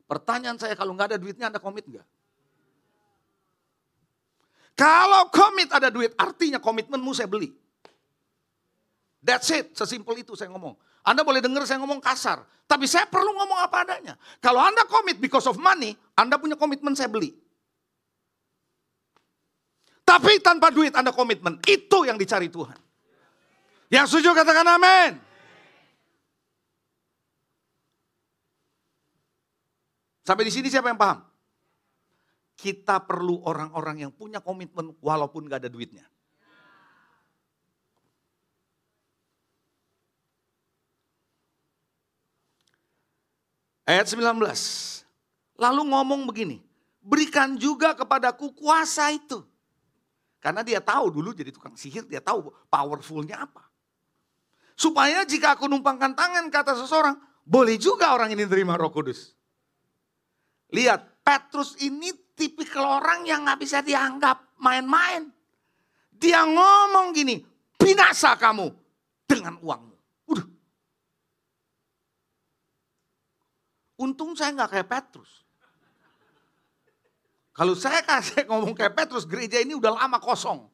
Pertanyaan saya, kalau nggak ada duitnya Anda komit nggak? Kalau komit ada duit, artinya komitmenmu saya beli. That's it, sesimpel itu saya ngomong. Anda boleh dengar saya ngomong kasar, tapi saya perlu ngomong apa adanya. Kalau Anda komit because of money, Anda punya komitmen saya beli. Tapi tanpa duit Anda komitmen. Itu yang dicari Tuhan. Yang setuju katakan amin. Sampai di sini siapa yang paham? Kita perlu orang-orang yang punya komitmen walaupun gak ada duitnya. Ayat 19. Lalu ngomong begini. Berikan juga kepadaku kuasa itu. Karena dia tahu dulu jadi tukang sihir, dia tahu powerfulnya apa. Supaya jika aku numpangkan tangan kata seseorang, boleh juga orang ini terima Roh Kudus. Lihat, Petrus ini tipikal orang yang gak bisa dianggap main-main. Dia ngomong gini, binasa kamu dengan uangmu. Udah. Untung saya gak kayak Petrus. Kalau saya kasih ngomong kayak Petrus, gereja ini udah lama kosong.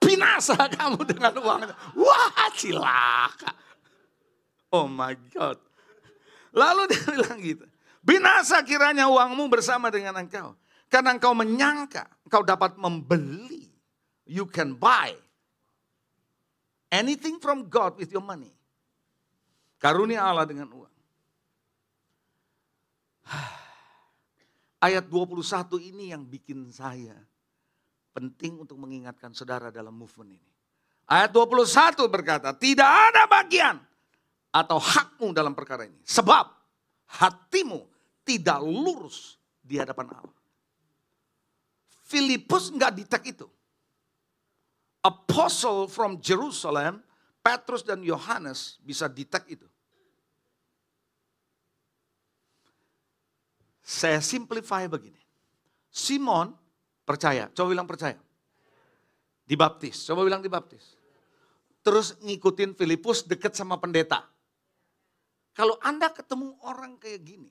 Binasa kamu dengan uang. Wah, cilaka. Oh my God. Lalu dia bilang gitu. Binasa kiranya uangmu bersama dengan engkau. Karena engkau menyangka engkau dapat membeli. You can buy anything from God with your money. Karunia Allah dengan uang. Ayat 21 ini yang bikin saya penting untuk mengingatkan saudara dalam movement ini. Ayat 21 berkata, tidak ada bagian atau hakmu dalam perkara ini. Sebab hatimu tidak lurus di hadapan Allah. Filipus enggak detect itu. Apostle from Jerusalem, Petrus dan Yohanes bisa detect itu. Saya simplify begini. Simon percaya, coba bilang percaya. Dibaptis, coba bilang dibaptis. Terus ngikutin Filipus deket sama pendeta. Kalau Anda ketemu orang kayak gini,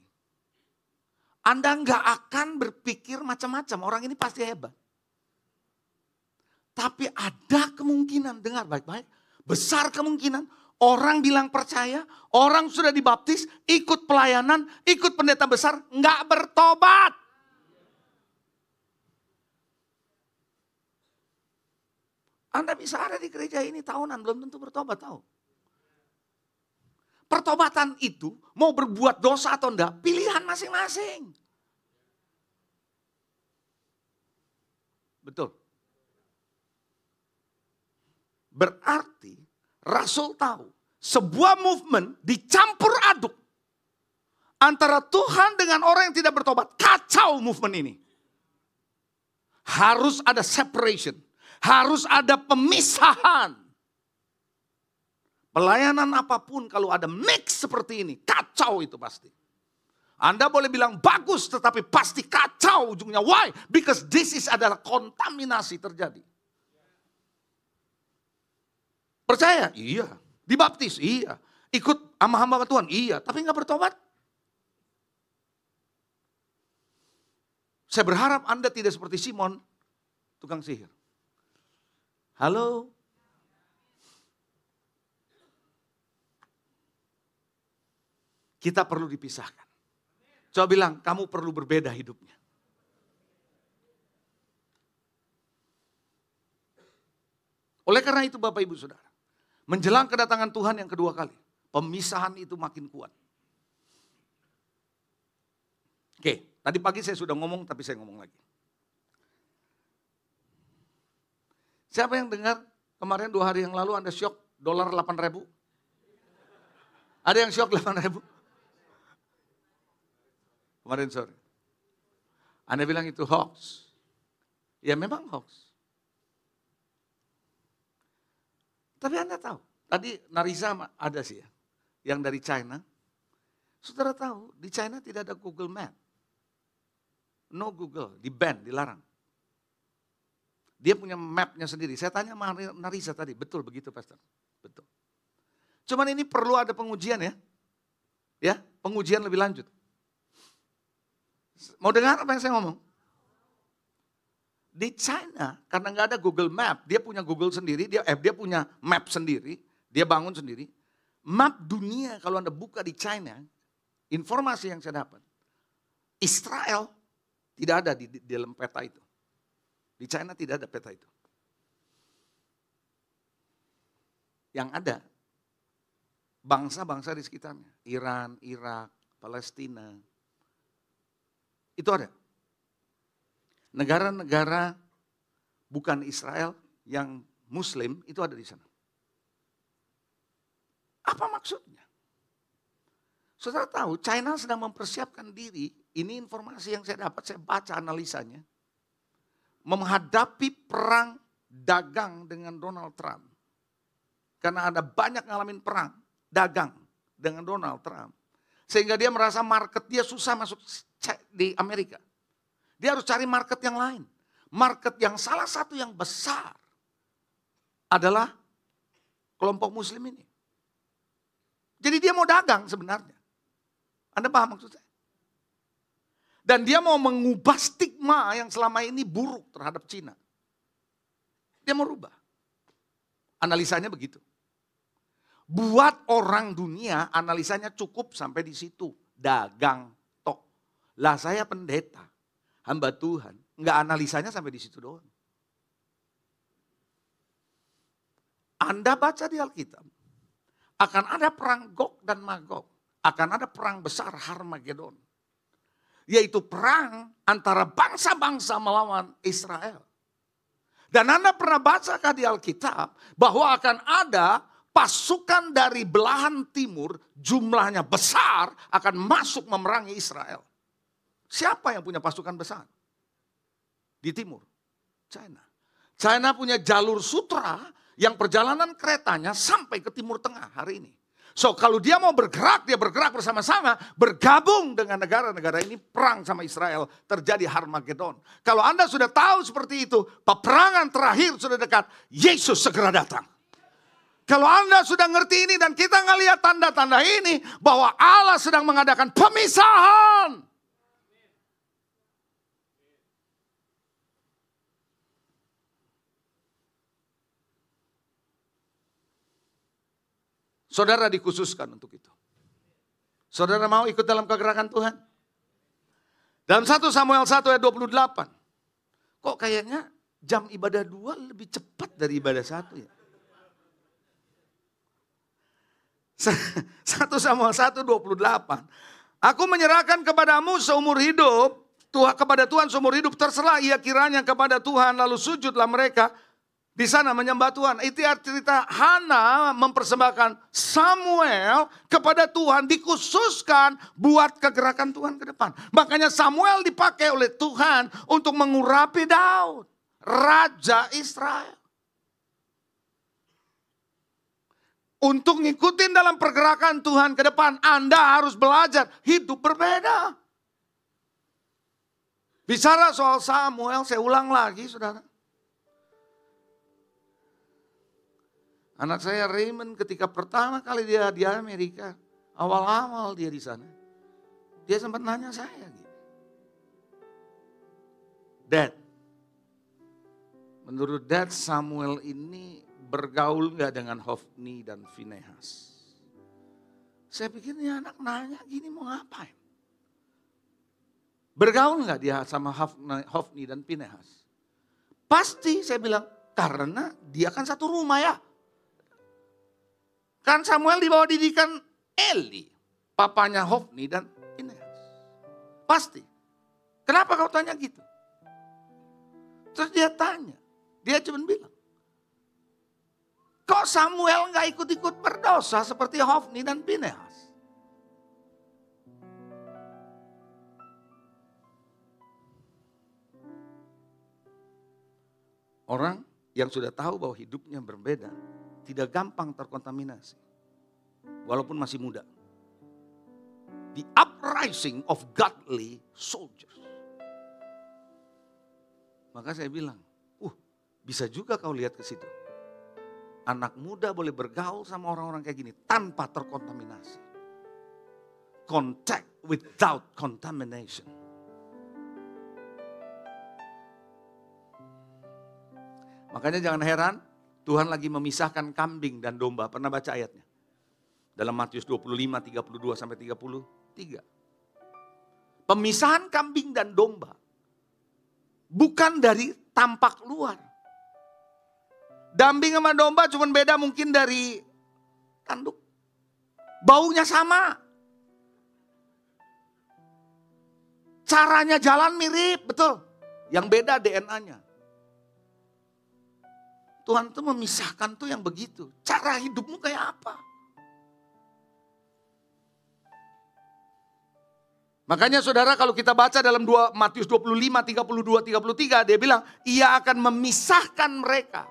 Anda nggak akan berpikir macam-macam, orang ini pasti hebat. Tapi ada kemungkinan, dengar baik-baik, besar kemungkinan orang bilang percaya, orang sudah dibaptis, ikut pelayanan, ikut pendeta besar, nggak bertobat. Anda bisa ada di gereja ini tahunan, belum tentu bertobat, tahu. Pertobatan itu mau berbuat dosa atau enggak, pilihan masing-masing. Betul. Berarti Rasul tahu sebuah movement dicampur aduk antara Tuhan dengan orang yang tidak bertobat. Kacau movement ini. Harus ada separation. Harus ada pemisahan. Pelayanan apapun kalau ada mix seperti ini, kacau itu pasti. Anda boleh bilang bagus tetapi pasti kacau ujungnya. Why? Because this is adalah kontaminasi terjadi. Percaya? Iya. Dibaptis? Iya. Ikut sama hamba Tuhan? Iya. Tapi gak bertobat? Saya berharap Anda tidak seperti Simon, tukang sihir. Halo? Kita perlu dipisahkan. Coba bilang, kamu perlu berbeda hidupnya. Oleh karena itu Bapak Ibu Saudara, menjelang kedatangan Tuhan yang kedua kali, pemisahan itu makin kuat. Oke, tadi pagi saya sudah ngomong tapi saya ngomong lagi. Siapa yang dengar kemarin 2 hari yang lalu Anda syok dolar 8.000? Ada yang syok 8.000? Kemarin sore. Anda bilang itu hoax. Ya memang hoax. Tapi Anda tahu, tadi Narisa ada sih ya, yang dari China. Saudara tahu, di China tidak ada Google Map. No Google, di-ban, dilarang. Dia punya mapnya sendiri. Saya tanya sama Narisa tadi, betul begitu Pastor? Betul. Cuman ini perlu ada pengujian ya. Ya, pengujian lebih lanjut. Mau dengar apa yang saya ngomong? Di China, karena nggak ada Google Map, dia punya Google sendiri, dia punya map sendiri, dia bangun sendiri. Map dunia kalau Anda buka di China, informasi yang saya dapat, Israel tidak ada di dalam peta itu. Di China tidak ada peta itu. Yang ada bangsa-bangsa di sekitarnya. Iran, Irak, Palestina. Itu ada. Negara-negara bukan Israel yang Muslim itu ada di sana. Apa maksudnya? Saudara tahu China sedang mempersiapkan diri. Ini informasi yang saya dapat, saya baca analisanya. Menghadapi perang dagang dengan Donald Trump. Karena ada banyak ngalamin perang dagang dengan Donald Trump. Sehingga dia merasa market dia susah masuk di Amerika. Dia harus cari market yang lain. Market yang salah satu yang besar adalah kelompok muslim ini. Jadi dia mau dagang sebenarnya. Anda paham maksud saya? Dan dia mau mengubah stigma yang selama ini buruk terhadap Cina. Dia mau rubah. Analisanya begitu. Buat orang dunia analisanya cukup sampai di situ. Dagang tok. Lah saya pendeta, hamba Tuhan. Enggak analisanya sampai di situ doang. Anda baca di Alkitab. Akan ada perang Gog dan Magog. Akan ada perang besar Harmagedon. Yaitu perang antara bangsa-bangsa melawan Israel. Dan Anda pernah bacakah di Alkitab bahwa akan ada pasukan dari belahan timur jumlahnya besar akan masuk memerangi Israel. Siapa yang punya pasukan besar? Di timur, China. China punya jalur sutra yang perjalanan keretanya sampai ke Timur Tengah hari ini. So kalau dia mau bergerak, dia bergerak bersama-sama, bergabung dengan negara-negara ini, perang sama Israel, terjadi Harmagedon. Kalau Anda sudah tahu seperti itu, peperangan terakhir sudah dekat, Yesus segera datang. Kalau Anda sudah ngerti ini dan kita ngelihat tanda-tanda ini, bahwa Allah sedang mengadakan pemisahan. Saudara dikhususkan untuk itu. Saudara mau ikut dalam kegerakan Tuhan? Dalam 1 Samuel 1 ayat 28. Kok kayaknya jam ibadah 2 lebih cepat dari ibadah 1 ya? 1 Samuel 1 28. Aku menyerahkan kepadamu seumur hidup. Kepada Tuhan seumur hidup. Terserah ia kiranya kepada Tuhan. Lalu sujudlah mereka. Di sana menyembah Tuhan. Itu cerita Hana mempersembahkan Samuel kepada Tuhan. Dikhususkan buat kegerakan Tuhan ke depan. Makanya Samuel dipakai oleh Tuhan untuk mengurapi Daud. Raja Israel. Untuk ngikutin dalam pergerakan Tuhan ke depan. Anda harus belajar hidup berbeda. Bicara soal Samuel, saya ulang lagi saudara. Anak saya Raymond ketika pertama kali dia di Amerika, awal-awal dia di sana, dia sempat nanya saya gitu. Dad, menurut Dad Samuel ini bergaul gak dengan Hofni dan Finehas? Saya pikir ini anak nanya gini mau ngapain? Bergaul gak dia sama Hofni dan Finehas? Pasti saya bilang, karena dia kan satu rumah ya. Kan Samuel di bawah didikan Eli, papanya Hofni dan Finehas. Pasti. Kenapa kau tanya gitu? Terus dia tanya, dia cuma bilang, kok Samuel gak ikut-ikut berdosa seperti Hofni dan Finehas? Orang yang sudah tahu bahwa hidupnya berbeda, tidak gampang terkontaminasi. Walaupun masih muda. The uprising of godly soldiers. Maka saya bilang, bisa juga kau lihat ke situ. Anak muda boleh bergaul sama orang-orang kayak gini tanpa terkontaminasi. Contact without contamination. Makanya jangan heran, Tuhan lagi memisahkan kambing dan domba. Pernah baca ayatnya? Dalam Matius 25, 32 sampai 30. 3. Pemisahan kambing dan domba bukan dari tampak luar. Kambing sama domba cuma beda mungkin dari tanduk. Baunya sama. Caranya jalan mirip, betul. Yang beda DNA-nya. Tuhan tuh memisahkan tuh yang begitu. Cara hidupmu kayak apa? Makanya saudara kalau kita baca dalam Matius 25, 32, 33. Dia bilang, ia akan memisahkan mereka.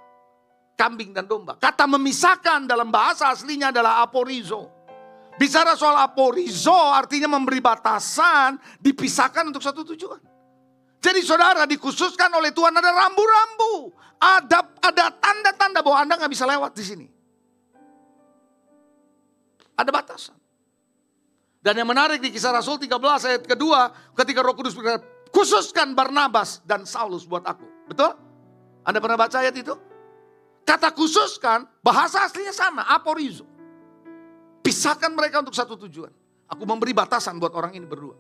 Kambing dan domba. Kata memisahkan dalam bahasa aslinya adalah aporizo. Bicara soal aporizo artinya memberi batasan, dipisahkan untuk satu tujuan. Jadi saudara dikhususkan oleh Tuhan ada rambu-rambu. Ada tanda-tanda bahwa Anda gak bisa lewat di sini. Ada batasan. Dan yang menarik di Kisah Rasul 13 ayat kedua, ketika Roh Kudus berkata, khususkan Barnabas dan Saulus buat aku. Betul? Anda pernah baca ayat itu? Kata khususkan, bahasa aslinya sama, aporizo. Pisahkan mereka untuk satu tujuan. Aku memberi batasan buat orang ini berdua.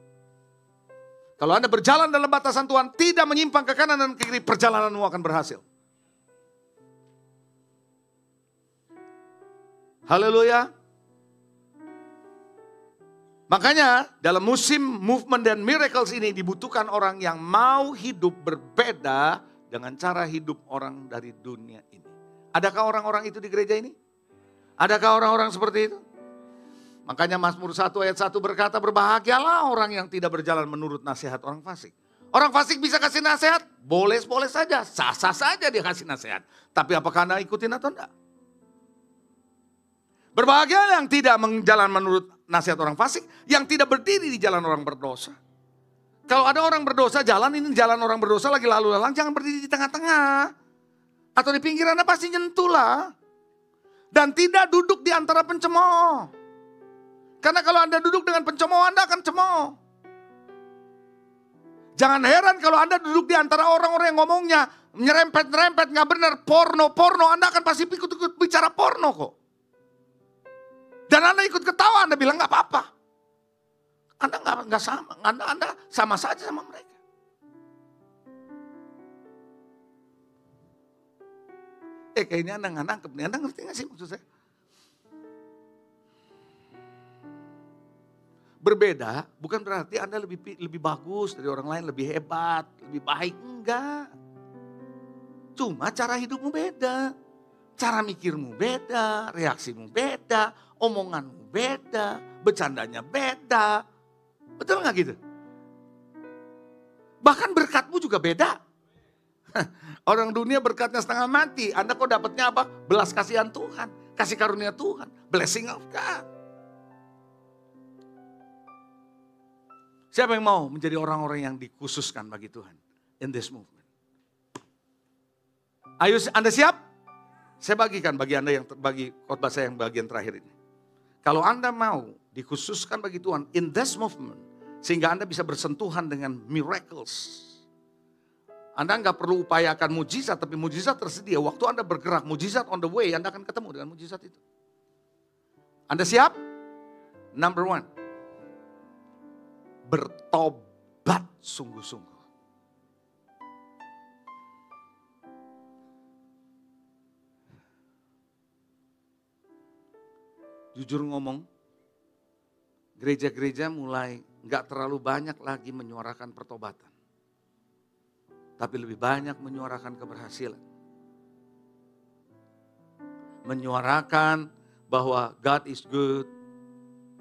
Kalau Anda berjalan dalam batasan Tuhan, tidak menyimpang ke kanan dan ke kiri, perjalananmu akan berhasil. Haleluya. Makanya dalam musim movement dan miracles ini dibutuhkan orang yang mau hidup berbeda dengan cara hidup orang dari dunia ini. Adakah orang-orang itu di gereja ini? Adakah orang-orang seperti itu? Makanya Mazmur 1 ayat 1 berkata, berbahagialah orang yang tidak berjalan menurut nasihat orang fasik. Orang fasik bisa kasih nasihat? Boleh-boleh saja, sah-sah saja dia kasih nasihat. Tapi apakah Anda ikutin atau enggak? Berbahagia yang tidak menjalan menurut nasihat orang fasik, yang tidak berdiri di jalan orang berdosa. Kalau ada orang berdosa, jalan ini jalan orang berdosa lagi lalu lalang, jangan berdiri di tengah-tengah. Atau di pinggir Anda pasti nyentuh lah. Dan tidak duduk di antara pencemooh. Karena kalau Anda duduk dengan pencemooh, Anda akan cemooh. Jangan heran kalau Anda duduk di antara orang-orang yang ngomongnya nyerempet-nyerempet, gak benar, porno, Anda akan pasti ikut-ikut bicara porno kok. Dan Anda ikut ketawa, Anda bilang gak apa-apa. Anda gak sama, Anda sama saja sama mereka. Kayaknya Anda gak nangkep nih, Anda ngerti gak sih maksud saya? Berbeda bukan berarti Anda lebih bagus dari orang lain, lebih hebat, lebih baik. Enggak. Cuma cara hidupmu beda. Cara mikirmu beda, reaksimu beda, omonganmu beda, bercandanya beda. Betul gak gitu? Bahkan berkatmu juga beda. Orang dunia berkatnya setengah mati. Anda kok dapatnya apa? Belas kasihan Tuhan, kasih karunia Tuhan, blessing of God. Siapa yang mau menjadi orang-orang yang dikhususkan bagi Tuhan in this movement? Ayo, Anda siap? Saya bagikan bagi Anda bagi khotbah saya yang bagian terakhir ini. Kalau Anda mau dikhususkan bagi Tuhan in this movement, sehingga Anda bisa bersentuhan dengan miracles. Anda nggak perlu upayakan mujizat, tapi mujizat tersedia. Waktu Anda bergerak, mujizat on the way, Anda akan ketemu dengan mujizat itu. Anda siap? Number 1. Bertobat sungguh-sungguh. Jujur ngomong, gereja-gereja mulai gak terlalu banyak lagi menyuarakan pertobatan. Tapi lebih banyak menyuarakan keberhasilan. Menyuarakan bahwa God is good,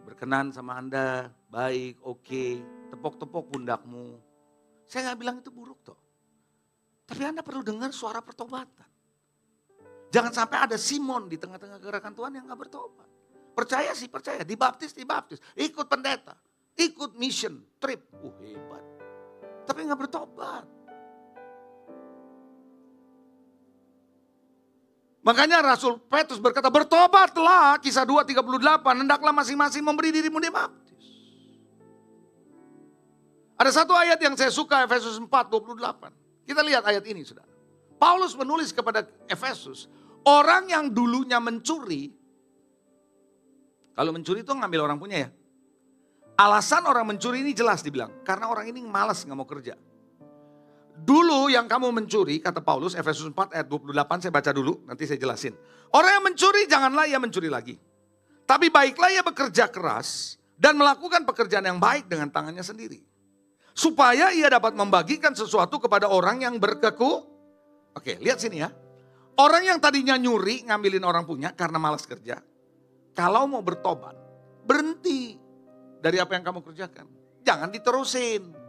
berkenan sama Anda, baik, oke, tepok-tepok pundakmu. Saya gak bilang itu buruk toh. Tapi Anda perlu dengar suara pertobatan. Jangan sampai ada Simon di tengah-tengah gerakan Tuhan yang gak bertobat. Percaya sih, percaya. Dibaptis. Ikut pendeta. Ikut mission, trip. Hebat. Tapi gak bertobat. Makanya Rasul Petrus berkata, bertobatlah, Kisah 2:38, hendaklah masing-masing memberi dirimu dibaptis. Ada satu ayat yang saya suka, Efesus 4:28. Kita lihat ayat ini, saudara. Paulus menulis kepada Efesus, orang yang dulunya mencuri, kalau mencuri itu ngambil orang punya ya. Alasan orang mencuri ini jelas dibilang. Karena orang ini malas gak mau kerja. Dulu yang kamu mencuri, kata Paulus, Efesus 4 ayat 28, saya baca dulu, nanti saya jelasin. Orang yang mencuri, janganlah ia mencuri lagi. Tapi baiklah ia bekerja keras dan melakukan pekerjaan yang baik dengan tangannya sendiri. Supaya ia dapat membagikan sesuatu kepada orang yang Oke, lihat sini ya. Orang yang tadinya nyuri, ngambilin orang punya karena malas kerja. Kalau mau bertobat, berhenti dari apa yang kamu kerjakan. Jangan diterusin.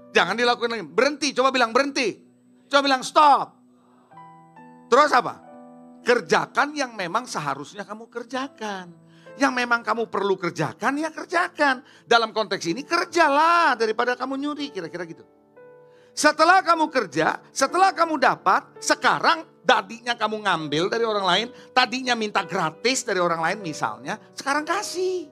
Jangan dilakukan lagi. Berhenti, coba bilang berhenti. Coba bilang stop. Terus apa? Kerjakan yang memang seharusnya kamu kerjakan. Yang memang kamu perlu kerjakan, ya kerjakan. Dalam konteks ini kerjalah daripada kamu nyuri, kira-kira gitu. Setelah kamu kerja, setelah kamu dapat, sekarang tadinya kamu ngambil dari orang lain, tadinya minta gratis dari orang lain misalnya, sekarang kasih.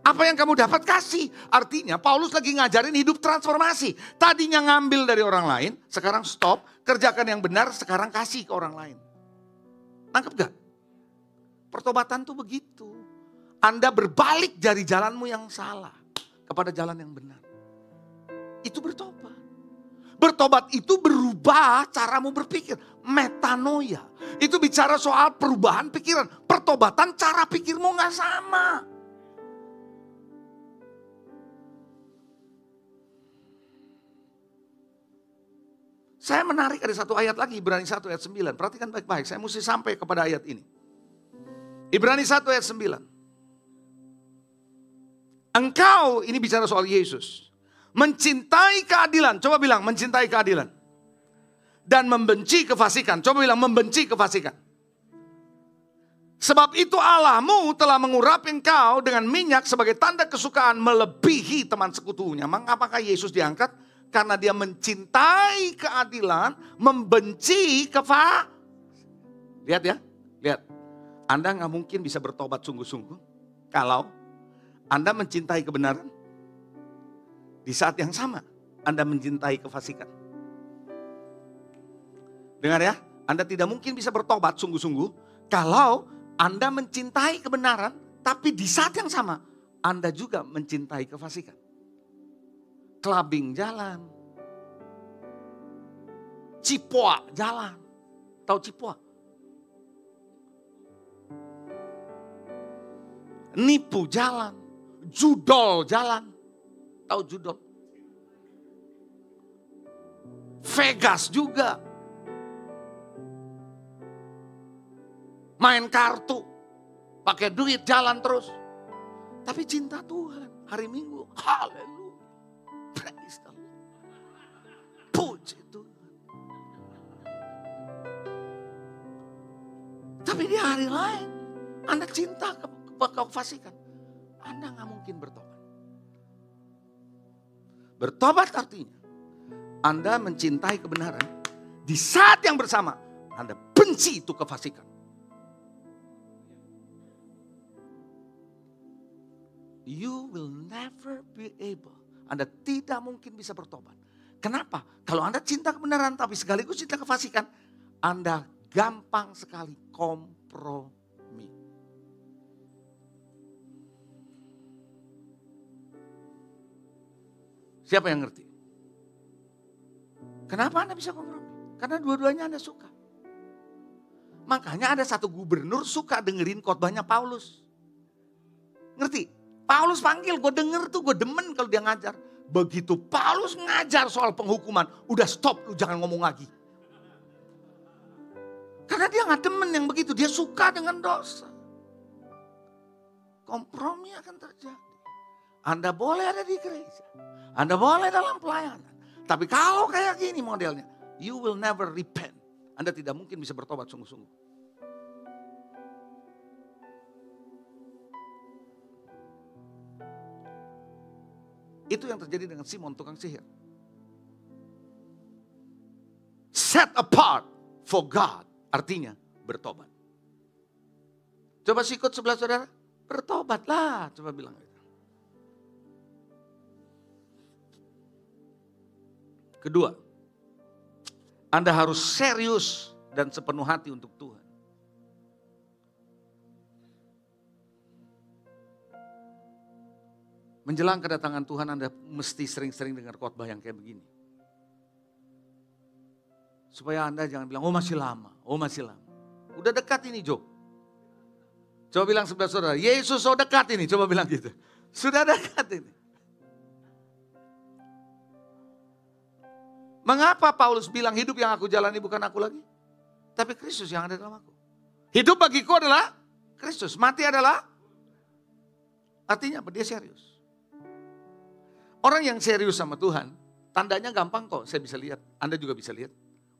Apa yang kamu dapat kasih. Artinya Paulus lagi ngajarin hidup transformasi. Tadinya ngambil dari orang lain, sekarang stop. Kerjakan yang benar, sekarang kasih ke orang lain. Nangkep gak? Pertobatan tuh begitu. Anda berbalik dari jalanmu yang salah kepada jalan yang benar. Itu bertobat. Bertobat itu berubah caramu berpikir. Metanoia. Itu bicara soal perubahan pikiran. Pertobatan cara pikirmu gak sama. Saya menarik ada satu ayat lagi, Ibrani 1 ayat 9. Perhatikan baik-baik, saya mesti sampai kepada ayat ini. Ibrani 1 ayat 9. Engkau, ini bicara soal Yesus. Mencintai keadilan, coba bilang mencintai keadilan. Dan membenci kefasikan, coba bilang membenci kefasikan. Sebab itu Allahmu telah mengurapi engkau dengan minyak sebagai tanda kesukaan melebihi teman sekutunya. Mengapakah Yesus diangkat? Karena dia mencintai keadilan, membenci Lihat ya, lihat. Anda gak mungkin bisa bertobat sungguh-sungguh kalau Anda mencintai kebenaran. Di saat yang sama, Anda mencintai kefasikan. Dengar ya, Anda tidak mungkin bisa bertobat sungguh-sungguh kalau Anda mencintai kebenaran, tapi di saat yang sama, Anda juga mencintai kefasikan. Clubbing jalan. Cipoa jalan. Tahu cipoa? Nipu jalan. Judol jalan. Tahu judol? Vegas juga. Main kartu. Pakai duit jalan terus. Tapi cinta Tuhan. Hari Minggu. Haleluya. Praise the Lord. Puji Tuhan. Tapi di hari lain, Anda cinta kefasikan. Anda gak mungkin bertobat. Bertobat artinya, Anda mencintai kebenaran. Di saat yang bersama, Anda benci itu kefasikan. You will never be able. Anda tidak mungkin bisa bertobat. Kenapa? Kalau Anda cinta kebenaran tapi sekaligus cinta kefasikan, Anda gampang sekali kompromi. Siapa yang ngerti? Kenapa Anda bisa kompromi? Karena dua-duanya Anda suka. Makanya ada satu gubernur suka dengerin khotbahnya Paulus. Ngerti? Paulus panggil, gue denger tuh, gue demen kalau dia ngajar. Begitu Paulus ngajar soal penghukuman, udah stop, lu jangan ngomong lagi. Karena dia gak demen yang begitu, dia suka dengan dosa. Kompromi akan terjadi. Anda boleh ada di gereja, Anda boleh dalam pelayanan. Tapi kalau kayak gini modelnya, you will never repent. Anda tidak mungkin bisa bertobat sungguh-sungguh. Itu yang terjadi dengan Simon tukang sihir. Set apart for God. Artinya bertobat. Coba sikut sebelah saudara. Bertobatlah. Coba bilang gitu. Kedua. Anda harus serius dan sepenuh hati untuk Tuhan. Menjelang kedatangan Tuhan Anda mesti sering-sering dengar khotbah yang kayak begini. Supaya Anda jangan bilang, oh masih lama, oh masih lama. Udah dekat ini Jo. Coba bilang sebelah saudara, Yesus so dekat ini, coba bilang gitu. Sudah dekat ini. Mengapa Paulus bilang hidup yang aku jalani bukan aku lagi? Tapi Kristus yang ada dalam aku. Hidup bagiku adalah Kristus, mati adalah. Artinya apa? Dia serius. Orang yang serius sama Tuhan, tandanya gampang kok, saya bisa lihat. Anda juga bisa lihat.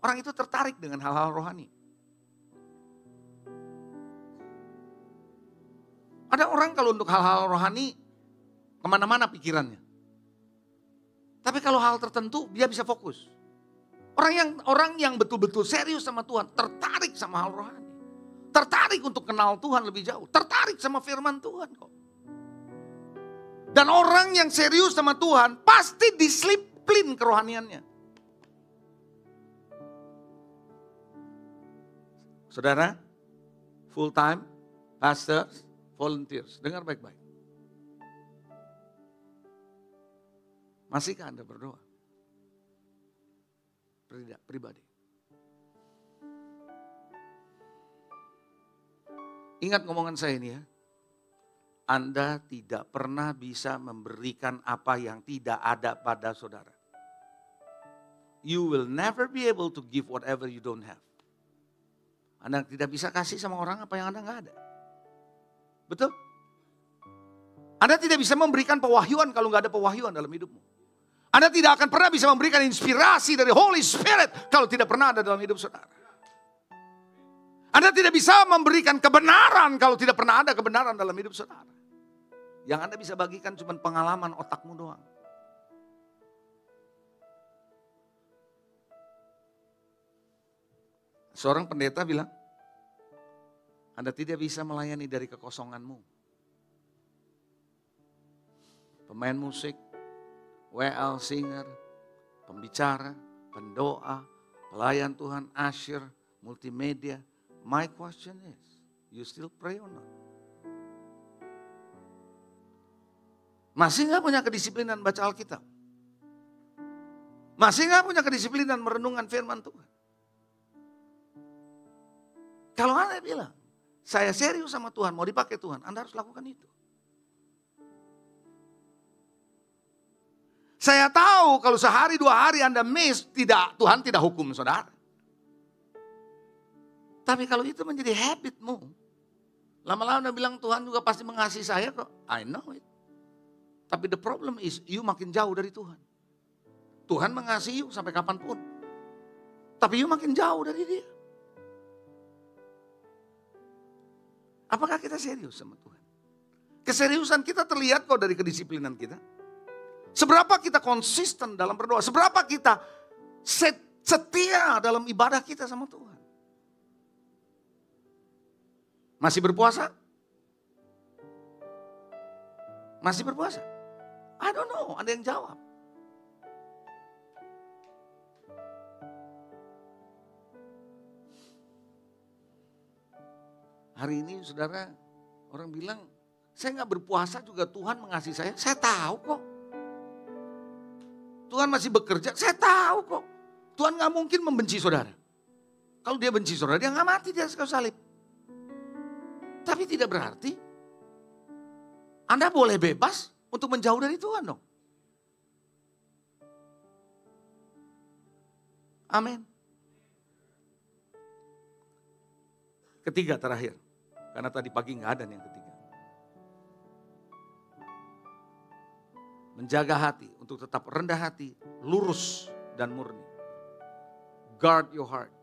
Orang itu tertarik dengan hal-hal rohani. Ada orang kalau untuk hal-hal rohani, kemana-mana pikirannya. Tapi kalau hal tertentu, dia bisa fokus. Orang yang betul-betul serius sama Tuhan, tertarik sama hal rohani. Tertarik untuk kenal Tuhan lebih jauh. Tertarik sama firman Tuhan kok. Dan orang yang serius sama Tuhan, pasti disiplin kerohaniannya. Saudara, full time, pastors, volunteers. Dengar baik-baik. Masihkah Anda berdoa? Pribadi. Ingat ngomongan saya ini ya. Anda tidak pernah bisa memberikan apa yang tidak ada pada saudara. You will never be able to give whatever you don't have. Anda tidak bisa kasih sama orang apa yang Anda nggak ada. Betul? Anda tidak bisa memberikan pewahyuan kalau nggak ada pewahyuan dalam hidupmu. Anda tidak akan pernah bisa memberikan inspirasi dari Holy Spirit kalau tidak pernah ada dalam hidup saudara. Anda tidak bisa memberikan kebenaran kalau tidak pernah ada kebenaran dalam hidup saudara. Yang Anda bisa bagikan cuma pengalaman otakmu doang. Seorang pendeta bilang, Anda tidak bisa melayani dari kekosonganmu. Pemain musik, WL singer, pembicara, pendoa, pelayan Tuhan, usher, multimedia. My question is, you still pray or not? Masih gak punya kedisiplinan baca Alkitab? Masih gak punya kedisiplinan merenungkan firman Tuhan? Kalau Anda bilang, saya serius sama Tuhan, mau dipakai Tuhan, Anda harus lakukan itu. Saya tahu kalau sehari 2 hari Anda miss, Tuhan tidak hukum saudara. Tapi kalau itu menjadi habitmu, lama-lama Anda bilang Tuhan juga pasti mengasihi saya kok. I know it. Tapi the problem is, you makin jauh dari Tuhan. Tuhan mengasihi you sampai kapanpun. Tapi you makin jauh dari Dia. Apakah kita serius sama Tuhan? Keseriusan kita terlihat kok dari kedisiplinan kita. Seberapa kita konsisten dalam berdoa. Seberapa kita setia dalam ibadah kita sama Tuhan. Masih berpuasa? Masih berpuasa? I don't know, ada yang jawab. Hari ini saudara, orang bilang, saya gak berpuasa juga Tuhan mengasihi saya. Saya tahu kok. Tuhan masih bekerja, saya tahu kok. Tuhan gak mungkin membenci saudara. Kalau dia benci saudara, dia gak mati di atas kayu salib. Tapi tidak berarti Anda boleh bebas untuk menjauh dari Tuhan dong. Amin. Ketiga terakhir. Karena tadi pagi nggak ada yang ketiga. Menjaga hati untuk tetap rendah hati, lurus dan murni. Guard your heart.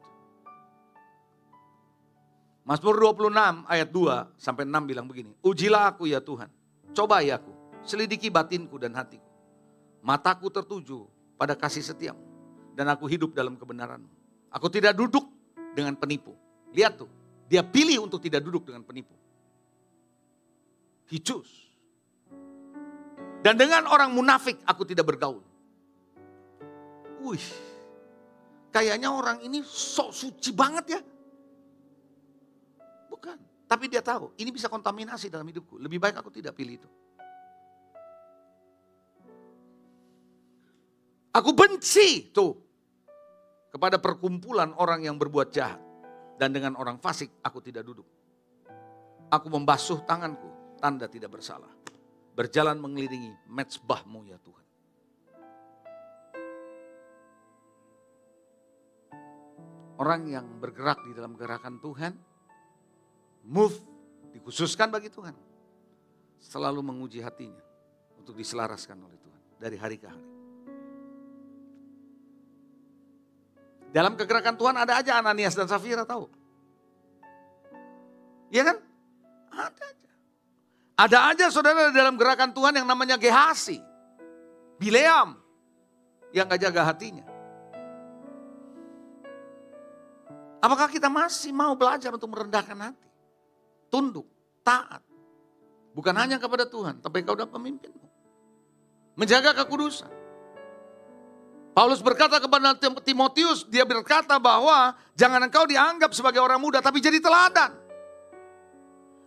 Mazmur 26 ayat 2 sampai 6 bilang begini. Ujilah aku ya Tuhan, cobai aku, selidiki batinku dan hatiku. Mataku tertuju pada kasih setiamu dan aku hidup dalam kebenaranmu. Aku tidak duduk dengan penipu. Lihat tuh. Dia pilih untuk tidak duduk dengan penipu. He choose. Dan dengan orang munafik aku tidak bergaul. Wih, kayaknya orang ini sok suci banget ya. Bukan, tapi dia tahu ini bisa kontaminasi dalam hidupku. Lebih baik aku tidak pilih itu. Aku benci tuh kepada perkumpulan orang yang berbuat jahat. Dan dengan orang fasik aku tidak duduk. Aku membasuh tanganku, tanda tidak bersalah. Berjalan mengelilingi mezbah-Mu ya Tuhan. Orang yang bergerak di dalam gerakan Tuhan, move dikhususkan bagi Tuhan. Selalu menguji hatinya untuk diselaraskan oleh Tuhan dari hari ke hari. Dalam kegerakan Tuhan ada aja Ananias dan Safira, tahu? Iya kan? Ada aja. Ada aja saudara dalam gerakan Tuhan yang namanya Gehasi. Bileam. Yang gak jaga hatinya. Apakah kita masih mau belajar untuk merendahkan hati? Tunduk, taat. Bukan hanya kepada Tuhan, tapi kepada pemimpinmu. Menjaga kekudusan. Paulus berkata kepada Timotius, dia berkata bahwa jangan engkau dianggap sebagai orang muda, tapi jadi teladan.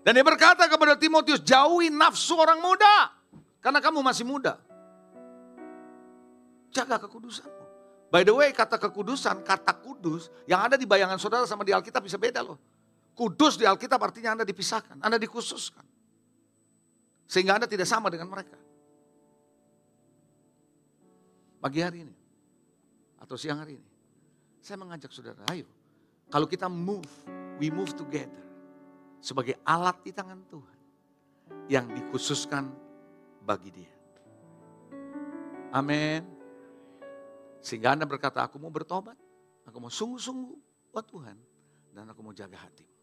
Dan dia berkata kepada Timotius, jauhi nafsu orang muda, karena kamu masih muda. Jaga kekudusanmu. By the way, kata kekudusan, kata kudus, yang ada di bayangan saudara sama di Alkitab bisa beda loh. Kudus di Alkitab artinya Anda dipisahkan, Anda dikhususkan. Sehingga Anda tidak sama dengan mereka. Pagi hari ini, atau siang hari ini, saya mengajak saudara, ayo. Kalau kita move, we move together. Sebagai alat di tangan Tuhan. Yang dikhususkan bagi dia. Amin. Sehingga Anda berkata, aku mau bertobat. Aku mau sungguh-sungguh buat Tuhan. Dan aku mau jaga hatimu.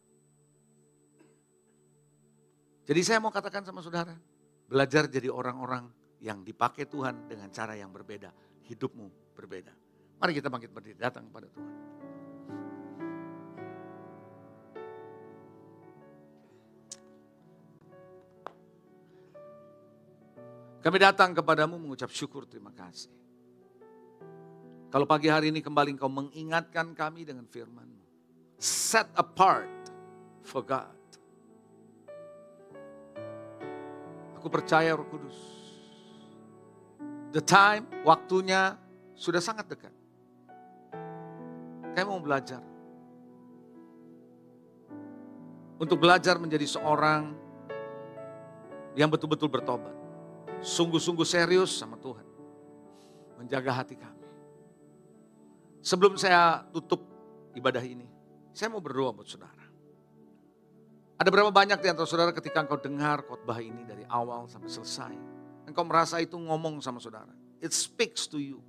Jadi saya mau katakan sama saudara. Belajar jadi orang-orang yang dipakai Tuhan dengan cara yang berbeda. Hidupmu berbeda. Mari kita bangkit berdiri, datang kepada Tuhan. Kami datang kepadamu mengucap syukur, terima kasih. Kalau pagi hari ini kembali engkau mengingatkan kami dengan firman-Mu. Set apart for God. Aku percaya Roh Kudus. The time, waktunya sudah sangat dekat. Kami mau belajar. Untuk belajar menjadi seorang yang betul-betul bertobat. Sungguh-sungguh serius sama Tuhan. Menjaga hati kami. Sebelum saya tutup ibadah ini, saya mau berdoa buat saudara. Ada berapa banyak di antara saudara ketika engkau dengar khotbah ini dari awal sampai selesai. Engkau merasa itu ngomong sama saudara. It speaks to you.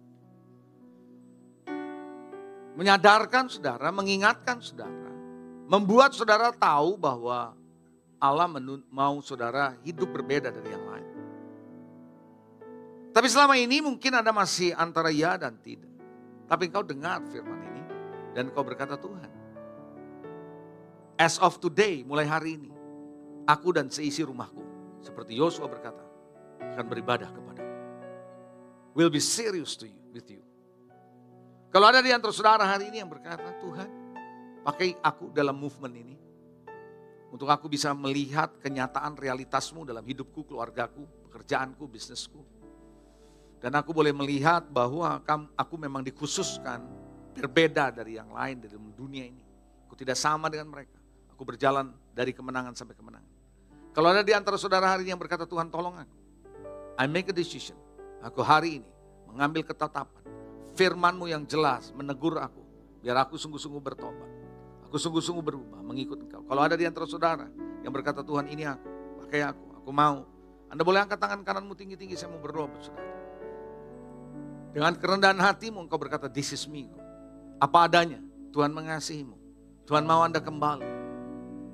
Menyadarkan saudara, mengingatkan saudara. Membuat saudara tahu bahwa Allah mau saudara hidup berbeda dari yang lain. Tapi selama ini mungkin Anda masih antara ya dan tidak. Tapi engkau dengar firman ini dan engkau berkata, Tuhan, as of today, mulai hari ini, aku dan seisi rumahku, seperti Yosua berkata, akan beribadah kepadamu. Will be serious with you. Kalau ada di antara saudara hari ini yang berkata, Tuhan, pakai aku dalam movement ini. Untuk aku bisa melihat kenyataan realitasmu dalam hidupku, keluargaku, pekerjaanku, bisnisku. Dan aku boleh melihat bahwa aku memang dikhususkan berbeda dari yang lain di dalam dunia ini. Aku tidak sama dengan mereka. Aku berjalan dari kemenangan sampai kemenangan. Kalau ada di antara saudara hari ini yang berkata, Tuhan tolong aku. I make a decision. Aku hari ini mengambil ketetapan. Firman-Mu yang jelas menegur aku. Biar aku sungguh-sungguh bertobat. Aku sungguh-sungguh berubah mengikut Engkau. Kalau ada di antara saudara yang berkata, Tuhan ini aku, pakai aku mau. Anda boleh angkat tangan kananmu tinggi-tinggi, saya mau berdoa buat saudara. Dengan kerendahan hatimu engkau berkata, this is me. Apa adanya, Tuhan mengasihimu. Tuhan mau Anda kembali.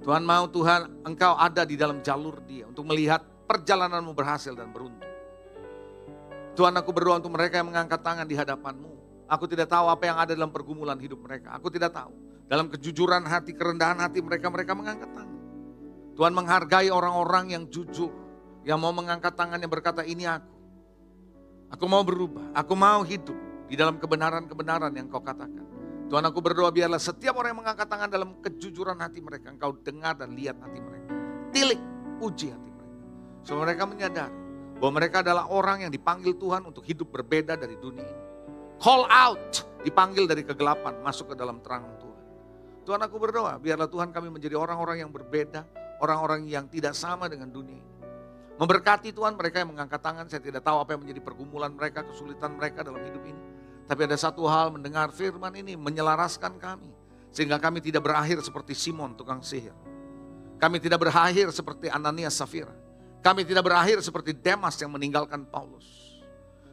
Tuhan mau Tuhan engkau ada di dalam jalur dia. Untuk melihat perjalananmu berhasil dan beruntung. Tuhan, aku berdoa untuk mereka yang mengangkat tangan di hadapan-Mu. Aku tidak tahu apa yang ada dalam pergumulan hidup mereka. Aku tidak tahu. Dalam kejujuran hati, kerendahan hati mereka mengangkat tangan. Tuhan menghargai orang-orang yang jujur. Yang mau mengangkat tangan yang berkata, ini aku. Aku mau berubah, aku mau hidup di dalam kebenaran-kebenaran yang Kau katakan. Tuhan, aku berdoa biarlah setiap orang yang mengangkat tangan dalam kejujuran hati mereka, Engkau dengar dan lihat hati mereka. Tilik, uji hati mereka. Supaya mereka menyadari bahwa mereka adalah orang yang dipanggil Tuhan untuk hidup berbeda dari dunia ini. Call out, dipanggil dari kegelapan, masuk ke dalam terang Tuhan. Tuhan, aku berdoa, biarlah Tuhan kami menjadi orang-orang yang berbeda, orang-orang yang tidak sama dengan dunia ini. Memberkati Tuhan mereka yang mengangkat tangan, saya tidak tahu apa yang menjadi pergumulan mereka, kesulitan mereka dalam hidup ini. Tapi ada satu hal, mendengar firman ini menyelaraskan kami. Sehingga kami tidak berakhir seperti Simon tukang sihir. Kami tidak berakhir seperti Ananias Safira. Kami tidak berakhir seperti Demas yang meninggalkan Paulus.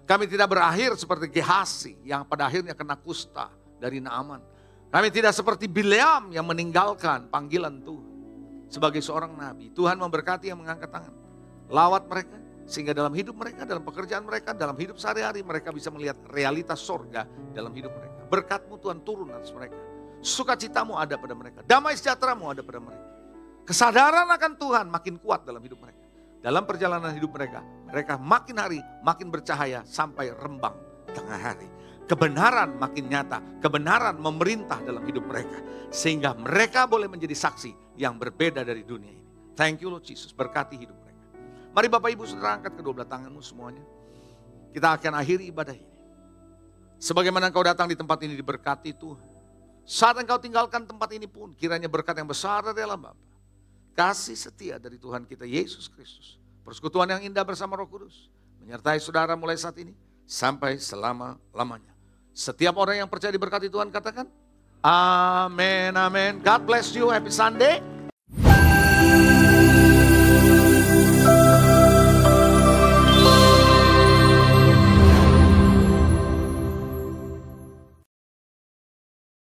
Kami tidak berakhir seperti Gehasi yang pada akhirnya kena kusta dari Naaman. Kami tidak seperti Bileam yang meninggalkan panggilan Tuhan sebagai seorang nabi. Tuhan memberkati yang mengangkat tangan. Lawat mereka sehingga dalam hidup mereka, dalam pekerjaan mereka, dalam hidup sehari-hari mereka bisa melihat realitas sorga dalam hidup mereka. Berkat-Mu Tuhan turun atas mereka. Sukacitamu ada pada mereka. Damai sejahtera-Mu ada pada mereka. Kesadaran akan Tuhan makin kuat dalam hidup mereka. Dalam perjalanan hidup mereka, mereka makin hari makin bercahaya sampai rembang tengah hari. Kebenaran makin nyata, kebenaran memerintah dalam hidup mereka. Sehingga mereka boleh menjadi saksi yang berbeda dari dunia ini. Thank you Lord Jesus, berkati hidup mereka. Mari Bapak Ibu Saudara angkat kedua belah tanganmu semuanya. Kita akan akhiri ibadah ini. Sebagaimana engkau datang di tempat ini diberkati Tuhan. Saat engkau tinggalkan tempat ini pun kiranya berkat yang besar dari Allah Bapa. Kasih setia dari Tuhan kita Yesus Kristus. Persekutuan yang indah bersama Roh Kudus. Menyertai saudara mulai saat ini sampai selama-lamanya. Setiap orang yang percaya diberkati Tuhan katakan, amin, amin. God bless you, happy Sunday.